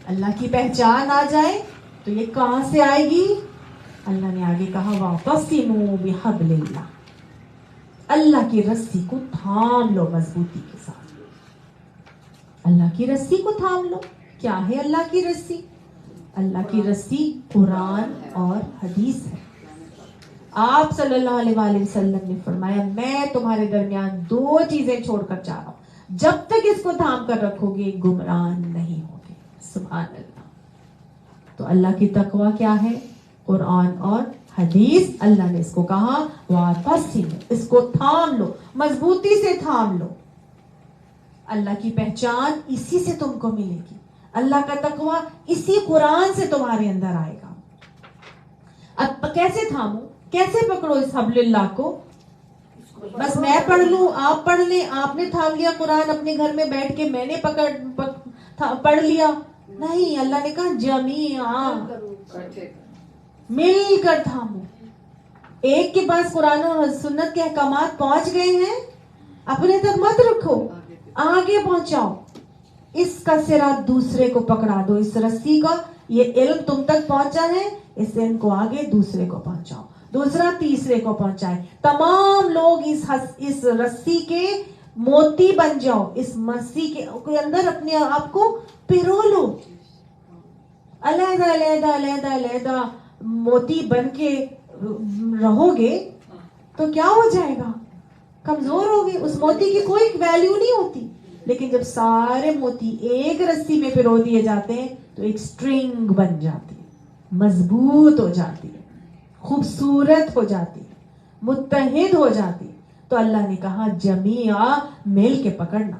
اللہ کی پہچان آ جائے تو یہ کہاں سے آئے گی؟ اللہ نے آگے کہا وَاعْتَصِمُوا بِحَبْلِ اللَّهِ, اللہ کی رسی کو تھام لو مضبوطی کے ساتھ. اللہ کی رسی کو تھام لو. کیا ہے اللہ کی رسی؟ اللہ کی رسی قرآن اور حدیث ہے. آپ صلی اللہ علیہ وآلہ وسلم نے فرمایا میں تمہارے درمیان 2 چیزیں چھوڑ کر جا رہا ہوں, جب تک اس کو تھام کر رکھو گے گمراہ نہیں ہوگے. سبحان اللہ. تو اللہ کی تقویٰ کیا ہے؟ قرآن اور حدیث. اللہ نے اس کو کہا وَاعْتَصِمُوا, اس کو تھام لو, مضبوطی سے تھام لو. اللہ کی پہچان اسی سے تم کو ملے گی, اللہ کا تقویٰ اسی قرآن سے تمہارے اندر آئے گا. اب کیسے تھاموں, کیسے پکڑو اس حبل اللہ کو؟ بس میں پڑھ لوں, آپ پڑھ لیں, آپ نے تھام لیا قرآن اپنے گھر میں بیٹھ کے, میں نے پڑھ لیا؟ نہیں, اللہ نے کہا جمیعاً مل کر تھامو. ایک کے پاس قرآن اور سنت کے احکامات پہنچ گئے ہیں, اپنے تک مت رکھو, آگے پہنچاؤ. اس کا سرا دوسرے کو پکڑا دو, اس رسی کا, یہ علم تم تک پہنچا ہے, اس علم کو آگے دوسرے کو پہنچاؤ, دوسرا تیسرے کو پہنچائے. تمام لوگ اس رسی کے موتی بن جاؤ, اس رسی کے اندر اپنے آپ کو پرو لو. علیحدہ علیحدہ علیحدہ علیحدہ موتی بن کے رہو گے تو کیا ہو جائے گا؟ کمزور ہوگے. اس موتی کی کوئی ویلیو نہیں ہوتی. لیکن جب سارے موتی ایک رسی میں پرو دیے جاتے ہیں تو ایک سٹرنگ بن جاتی ہے, مضبوط ہو جاتی ہے, خوبصورت ہو جاتی ہے, متحد ہو جاتی ہے. تو اللہ نے کہا جمیعا مل کے پکڑنا.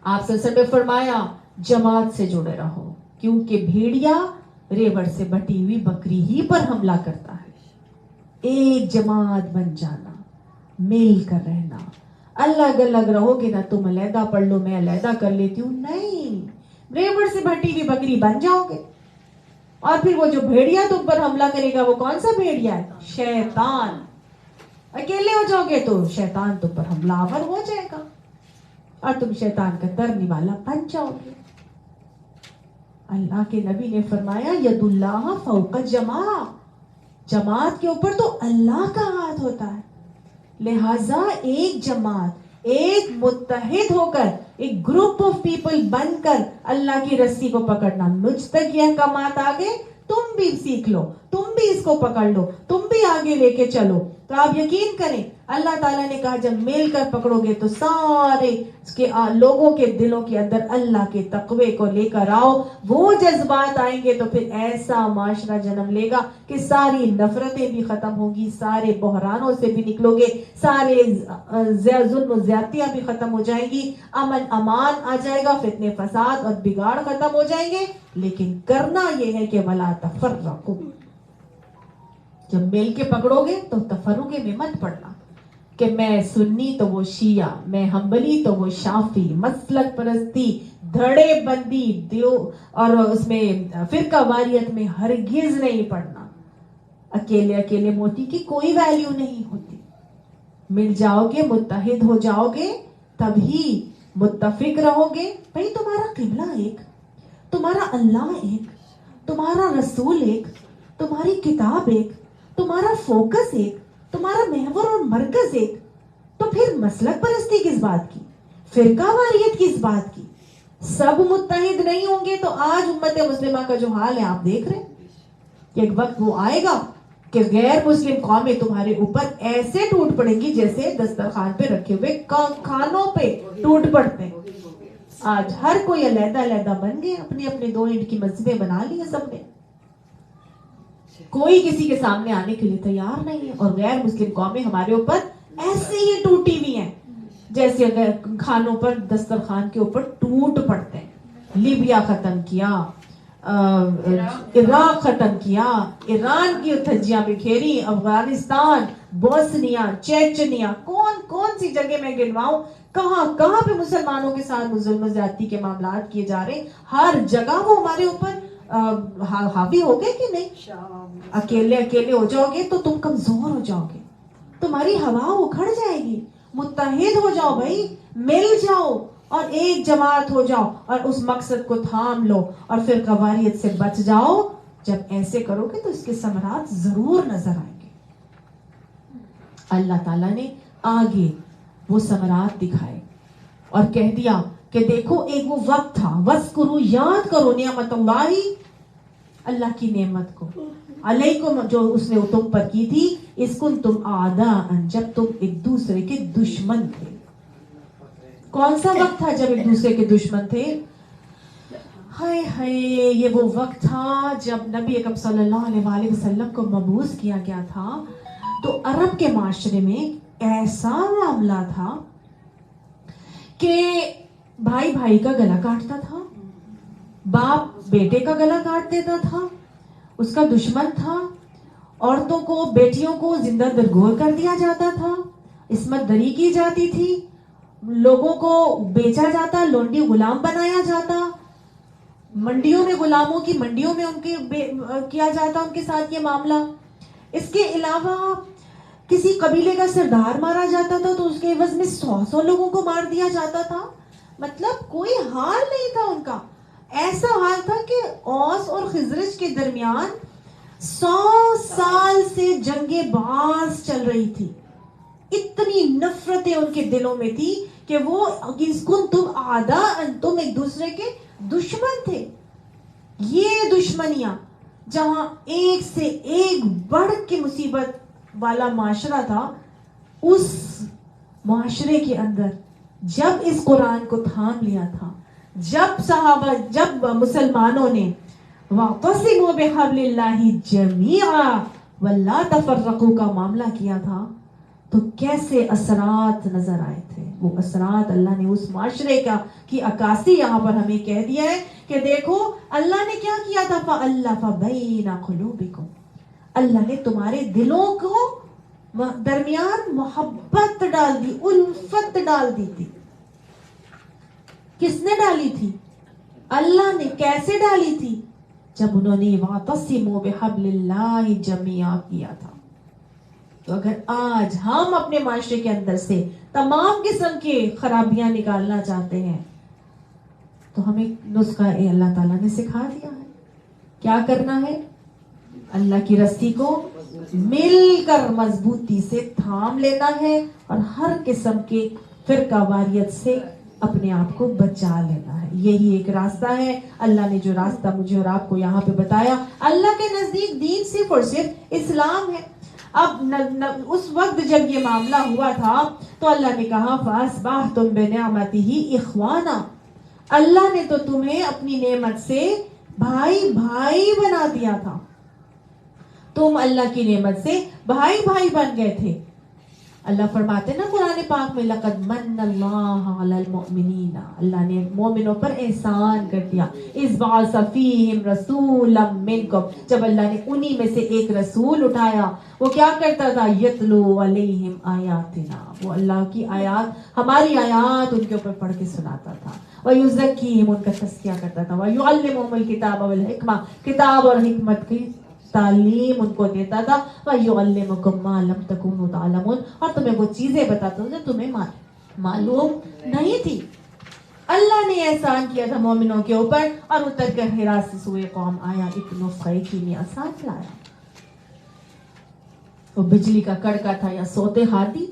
آپ صلی اللہ علیہ وسلم نے فرمایا جماعت سے جڑے رہو, کیونکہ بھیڑیا ریوڑ سے بٹی ہوئی بکری ہی پر حملہ کرتا ہے. ایک جماعت بن جانا, مل کر رہنا. الگ الگ رہو گے نا, تم علیحدہ پڑھ لو, میں علیحدہ کر لیتی ہوں, نہیں, ریوڑ سے بٹی ہوئی بکری بن جاؤ گے. اور پھر وہ جو بھیڑیا تم پر حملہ کرے گا وہ کون سا بھیڑیا ہے؟ شیطان. اکیلے ہو جاؤ گے تو شیطان تم پر حملہ آور ہو جائے گا اور تم شیطان کا ترنے والا بن جاؤ گے. اللہ کے نبی نے فرمایا ید اللہ فوق الجماع, جماعت کے اوپر تو اللہ کا ہاتھ ہوتا ہے. لہذا ایک جماعت, ایک متحد ہو کر, ایک گروپ آف پیپل بن کر اللہ کی رسی کو پکڑنا. مجھ تک یہ احکامات آگے, تم بھی سیکھ لو, تم بھی اس کو پکڑ لو, تم بھی آگے لے کے چلو. تو آپ یقین کریں اللہ تعالیٰ نے کہا جب مل کر پکڑو گے تو سارے لوگوں کے دلوں کے اندر اللہ کے تقوی کو لے کر آؤ. وہ جذبات آئیں گے تو پھر ایسا معاشرہ جنم لے گا کہ ساری نفرتیں بھی ختم ہوں گی, سارے بحرانوں سے بھی نکلو گے, سارے ظلم و زیادتیاں بھی ختم ہو جائیں گی, امن امان آ جائے گا, فتنے فساد اور بگاڑ ختم ہو جائیں گے. لیکن کرنا یہ ہے کہ ولا تفرقوا, جب مل کے پکڑو گے تو تفرقے میں مت پڑنا کہ میں سنی تو وہ شیعہ, میں حنبلی تو وہ شافعی, مسلک پرستی, دھڑے بندی دیو اور اس میں فرقہ واریت میں ہرگز نہیں پڑنا. اکیلے اکیلے موتی کی کوئی ویلیو نہیں ہوتی. مل جاؤ گے, متحد ہو جاؤ گے, تبھی متفق رہو گے. بھئی تمہارا قبلہ ایک, تمہارا اللہ ایک, تمہارا رسول ایک, تمہاری کتاب ایک, تمہارا فوکس ایک, تمہارا محور اور مرکز ایک, تو پھر مسلک پرستی کس بات کی, فرقہ واریت کس بات کی؟ سب متحد نہیں ہوں گے تو آج امت مسلمہ کا جو حال ہے آپ دیکھ رہے ہیں کہ ایک وقت وہ آئے گا کہ غیر مسلم قومیں تمہارے اوپر ایسے ٹوٹ پڑیں گی جیسے دسترخوان پہ رکھے ہوئے کھانوں پہ ٹوٹ پڑتے ہیں. آج ہر کوئی علیحدہ علیحدہ بن گئے, اپنے اپنے 2 اینٹ کی مسجدیں بنا لی ہیں سب نے, کوئی کسی کے سامنے آنے کے لیے تیار نہیں ہے. اور غیر مسلم قومیں ہمارے اوپر ایسے ہی ٹوٹی ہوئی ہیں جیسے اگر کھانوں پر دسترخوان کے اوپر ٹوٹ پڑتے ہیں. لیبیا ختم کیا, عراق ختم کیا, ایران کی دھجیاں بکھیری, افغانستان, بوسنیا, چیچنیا, کون سی جگہ میں گنواؤں, کہاں پہ مسلمانوں کے ساتھ ظلم و زیادتی کے معاملات کیے جا رہے ہیں. ہر جگہ وہ ہمارے اوپر حاوی ہو گئے کہ نہیں. اکیلے ہو جاؤ گے تو تم کمزور ہو جاؤ گے, تمہاری ہوا اکھڑ جائے گی. متحد ہو جاؤ بھائی, مل جاؤ اور ایک جماعت ہو جاؤ اور اس مقصد کو تھام لو اور پھر قواریت سے بچ جاؤ. جب ایسے کرو گے تو اس کے ثمرات ضرور نظر آئیں گے. اللہ تعالیٰ نے آگے وہ ثمرات دکھائے اور کہہ دیا کہ دیکھو ایک وہ وقت تھا, وَاذْكُرُوا, یاد کرو نعمت اللہ کی نعمت کو, علیکم, جو اس نے تم پر کی تھی, اِذْ كُنْتُمْ أَعْدَاءً, جب تم ایک دوسرے کے دشمن تھے. کون سا وقت تھا جب ایک دوسرے کے دشمن تھے؟ ہائے ہائے, یہ وہ وقت تھا جب نبی اکرم صلی اللہ علیہ وآلہ وسلم کو مبعوث کیا گیا تھا. تو عرب کے معاشرے میں ایسا معاملہ تھا کہ بھائی کا گلا کاٹتا تھا, باپ بیٹے کا گلا کاٹ دیتا تھا, اس کا دشمن تھا. عورتوں کو, بیٹیوں کو زندہ درگور کر دیا جاتا تھا, عصمت دری کی جاتی تھی, لوگوں کو بیچا جاتا, لونڈی غلام بنایا جاتا, منڈیوں میں غلاموں کی منڈیوں میں ان کے کیا جاتا ان کے ساتھ یہ معاملہ. اس کے علاوہ کسی قبیلے کا سردار مارا جاتا تھا تو اس کے عوض میں 100 لوگوں کو مار دیا جاتا تھا. مطلب کوئی حال نہیں تھا ان کا. ایسا حال تھا کہ اوس اور خزرج کے درمیان 100 سال سے جنگ باز چل رہی تھی. اتنی نفرتیں ان کے دلوں میں تھی کہ وہ تم اعداء, تم ایک دوسرے کے دشمن تھے. یہ دشمنیاں جہاں ایک سے ایک بڑھ کے مصیبت والا معاشرہ تھا, اس معاشرے کے اندر جب اس قرآن کو تھام لیا تھا, جب مسلمانوں نے وَاعْتَصِمُوا بِحَبْلِ اللَّهِ جَمِيعًا وَلَا تَفَرَّقُوا کا معاملہ کیا تھا, تو کیسے اثرات نظر آئے تھے. وہ اثرات اللہ نے اس معاشرے کی عکاسی یہاں پر ہمیں کہہ دیا ہے کہ دیکھو اللہ نے کیا کیا تھا, فَأَلَّفَ بَيْنَ قُلُوبِكُمْ, اللہ نے تمہارے دلوں کو درمیان محبت ڈال دی, الفت ڈال دی تھی. کس نے ڈالی تھی؟ اللہ نے. کیسے ڈالی تھی؟ جب انہوں نے وَاعْتَصِمُوا بِحَبْلِ اللَّهِ جَمِيعًا کیا تھا. تو اگر آج ہم اپنے معاشرے کے اندر سے تمام قسم کے خرابیاں نکالنا چاہتے ہیں تو ہمیں نسخہ اللہ تعالیٰ نے سکھا دیا ہے. کیا کرنا ہے؟ اللہ کی رسی کو مل کر مضبوطی سے تھام لینا ہے اور ہر قسم کے فرقہ واریت سے اپنے آپ کو بچا لینا ہے. یہی ایک راستہ ہے. اللہ نے جو راستہ مجھے اور آپ کو یہاں پہ بتایا, اللہ کے نزدیک دین صرف اور صرف اسلام ہے. اب اس وقت جب یہ معاملہ ہوا تھا تو اللہ نے کہا فَأَصْبَحْتُمْ بِنِعْمَتِهِ إِخْوَانًا, اللہ نے تو تمہیں اپنی نعمت سے بھائی بنا دیا تھا. تم اللہ کی نعمت سے بھائی بن گئے تھے. اللہ فرماتے نا قرآن پاک میں لَقَدْ مَنَّ اللَّهُ عَلَى الْمُؤْمِنِينَ, اللہ نے مومنوں پر احسان کر دیا. إِذْ بَعَثَ فِيهِمْ رَسُولًا مِّنْكُمْ, جب اللہ نے انہی میں سے ایک رسول اٹھایا. وہ کیا کرتا تھا؟ يَتْلُو عَلَيْهِمْ آيَاتِنَا, وہ اللہ کی آیات, ہماری آیات ان کے اوپر پڑھ کے سناتا تھا. وَيُزَكِّيهِمْ, ان کا تزکیہ کرتا تھا. وَيُعَلِّمُهُمُ الْكِتَابَ وَالْحِكْمَةَ, کتاب اور حکمت کی تعلیم ان کو دیتا تھا. وَيُعَلِّمُكُم مَّا لَمْ تَكُونُوا تَعْلَمُونَ, اور تمہیں وہ چیزیں بتاتا تھا جو تمہیں معلوم نہیں تھی. اللہ نے احسان کیا تھا مومنوں کے اوپر اور اتر کر حرا سے سوئے قوم آیا, ایک نسخہ کیمیا ساتھ لایا. وہ بجلی کا کڑکا تھا یا سوتے ہاتھی,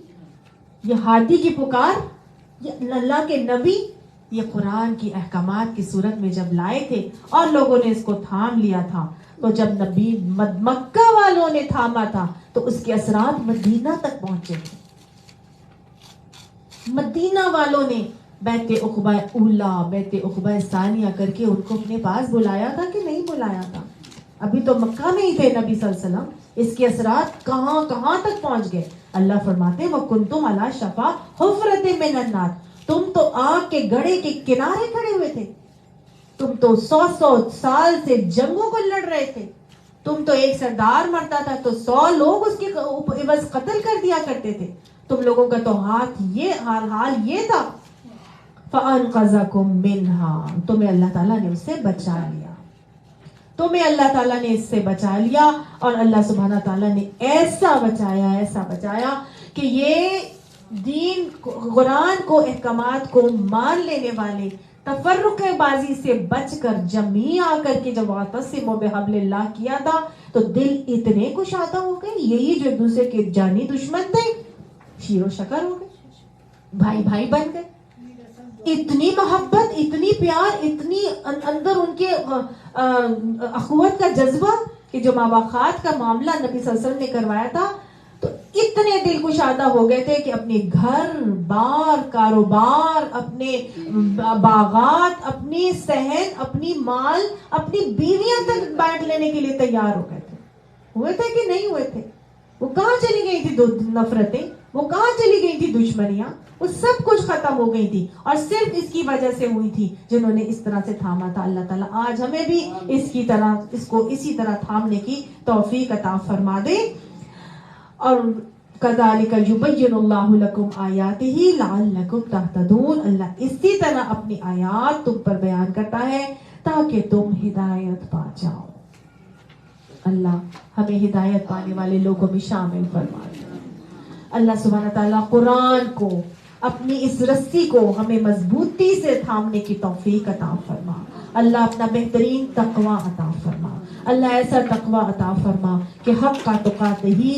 یہ ہاتھی کی پکار, یہ اللہ کے نبی یہ قرآن کی احکامات کی صورت میں جب لائے تھے اور لوگوں نے اس کو تھام لیا تھا, تو جب نبی مکہ والوں نے تھاما تھا تو اس کے اثرات مدینہ تک پہنچے تھے. مدینہ والوں نے بیت عقبہ اولا بیت عقبہ ثانیہ کر کے ان کو اپنے پاس بلایا تھا کہ نہیں بلایا تھا؟ ابھی تو مکہ میں ہی تھے نبی صلی اللہ علیہ وسلم، اس کے اثرات کہاں کہاں تک پہنچ گئے. اللہ فرماتے وَكُنْتُمْ عَلَى شَفَا حُفْرَةٍ مِّنَ النَّارِ، تم تو آگ کے گڑھے کے کنارے کھڑے ہوئے تھے، تم تو 100 سال سے جنگوں کو لڑ رہے تھے، تم تو ایک سردار مرتا تھا تو 100 لوگ اس کے عوض قتل کر دیا کرتے تھے، تم لوگوں کا تو حال یہ تھا. فَأَنْقَذَكُمْ مِنْهَا، تمہیں اللہ تعالیٰ نے اس سے بچا لیا، تمہیں اللہ تعالیٰ نے اس سے بچا لیا. اور اللہ سبحانہ تعالیٰ نے ایسا بچایا کہ یہ دین قرآن کو احکامات کو مان لینے والے تفرق بازی سے بچ کر جمعی آ کر کے جب واعتصموا بحبل اللہ کیا تھا تو دل اتنے کشادہ ہو گئے، یہی جو دوسرے کے جانی دشمن تھے شیر و شکر ہو گئے، بھائی بن گئے. اتنی محبت، اتنی پیار، اتنی اندر ان کے اخوت کا جذبہ کہ جو مواخات کا معاملہ نبی صلی اللہ علیہ وسلم نے کروایا تھا تو اتنے دل کشادہ ہو گئے تھے کہ اپنے گھر بار، کاروبار، اپنے باغات، اپنی صحن، اپنی مال، اپنی بیویاں تک بانٹ لینے کے لیے تیار ہو گئے تھے. ہوئے تھے کہ نہیں ہوئے تھے؟ وہ کہاں چلی گئی تھی نفرتیں، وہ کہاں چلی گئی تھی دشمنیاں، وہ سب کچھ ختم ہو گئی تھی اور صرف اس کی وجہ سے ہوئی تھی جنہوں نے اس طرح سے تھاما تھا. اللہ تعالیٰ آج ہمیں بھی اس کو اسی طرح تھامنے کی توفیق عطا فرما دے. اور كَذَلِكَ يُبَيِّنُ اللَّهُ لَكُمْ آيَاتِهِ لَعَلَّكُمْ تَهْتَدُونَ، اللہ اسی طرح اپنی آیات تم پر بیان کرتا ہے تاکہ تم ہدایت پا جاؤ. اللہ ہمیں ہدایت پانے والے لوگوں میں شامل فرما دے. اللہ سبحانہ تعالیٰ قرآن کو، اپنی اس رسی کو ہمیں مضبوطی سے تھامنے کی توفیق عطا فرما. اللہ اپنا بہترین تقوی عطا فرما. اللہ ایسا تقوی عطا فرما کہ حق کا تقاتے ہی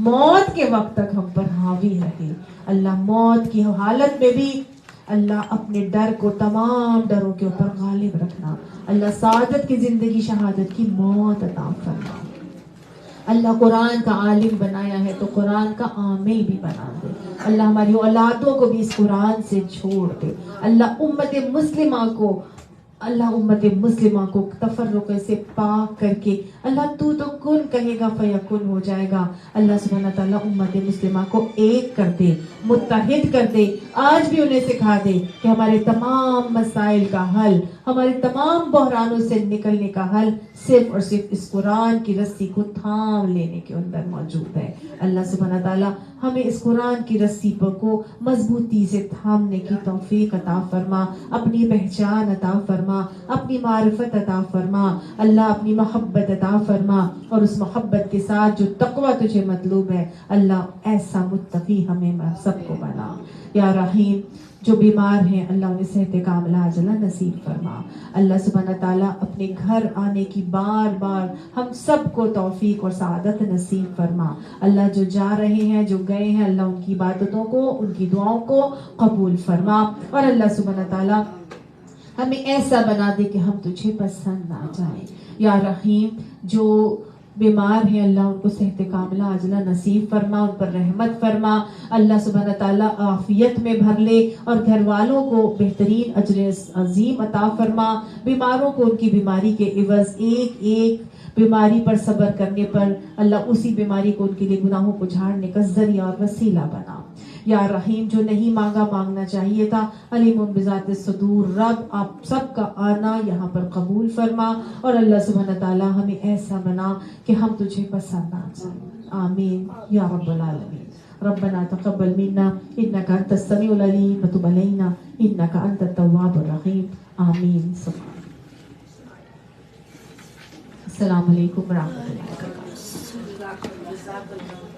موت کے وقت تک ہم پر حاوی رہے. اللہ موت کی حالت میں بھی اللہ اپنے ڈر کو تمام ڈروں کے اوپر غالب رکھنا. اللہ سعادت کی زندگی، شہادت کی موت عطا فرما. اللہ قرآن کا عالم بنایا ہے تو قرآن کا عامل بھی بنا دے. اللہ ہماری اولادوں کو بھی اس قرآن سے چھوڑ دے. اللہ امت مسلمہ کو تفرق سے پاک کر کے اللہ تو کن کہے گا فیکن ہو جائے گا. اللہ سبحانہ تعالیٰ امت مسلمہ کو ایک کر دے، متحد کر دے. آج بھی انہیں سکھا دے کہ ہمارے تمام مسائل کا حل، ہمارے تمام بحرانوں سے نکلنے کا حل صرف اور صرف اس قرآن کی رسی کو تھام لینے کے اندر موجود ہے. اللہ سبحانہ تعالیٰ ہمیں اس قرآن کی رسی کو مضبوطی سے تھامنے کی توفیق عطا فرما، اپنی پہچان عطا فرما، اپنی معرفت عطا فرما. اللہ اپنی محبت عطا فرما اور اس محبت کے ساتھ جو تقوی تجھے مطلوب ہے اللہ ایسا متقی ہمیں سب کو بنا. یا رحیم جو بیمار ہیں اللہ انہیں صحت کاملہ عاجلہ نصیب فرما. اللہ سبحانہ تعالیٰ اپنے گھر آنے کی بار بار ہم سب کو توفیق اور سعادت نصیب فرما. اللہ جو جا رہے ہیں، جو گئے ہیں، اللہ ان کی عبادتوں کو، ان کی دعاؤں کو قبول فرما. اور اللہ سبحانہ تعالیٰ ہمیں ایسا بنا دے کہ ہم تجھے پسند آ جائیں. یا رحیم جو بیمار ہیں اللہ ان کو صحت کاملہ عاجلہ نصیب فرما، ان پر رحمت فرما. اللہ سبحانہ تعالیٰ عافیت میں بھر لے اور گھر والوں کو بہترین اجر عظیم عطا فرما. بیماروں کو ان کی بیماری کے عوض ایک بیماری پر صبر کرنے پر اللہ اسی بیماری کو ان کے لیے گناہوں کو جھاڑنے کا ذریعہ اور وسیلہ بنا. یا رحیم جو نہیں مانگنا چاہیے تھا علیم بذات الصدور، رب آپ سب کا آنا یہاں پر قبول فرما. اور اللہ سبحانہ تعالیٰ ہمیں ایسا بنا کہ ہم تجھے پسند آ جائیں. آمین یا رب العالمین. ربنا تقبل منا انك انت السميع العليم وتب علينا انك انت التواب الرحيم. آمین. السلام علیکم ورحمۃ اللہ وبرکاتہ.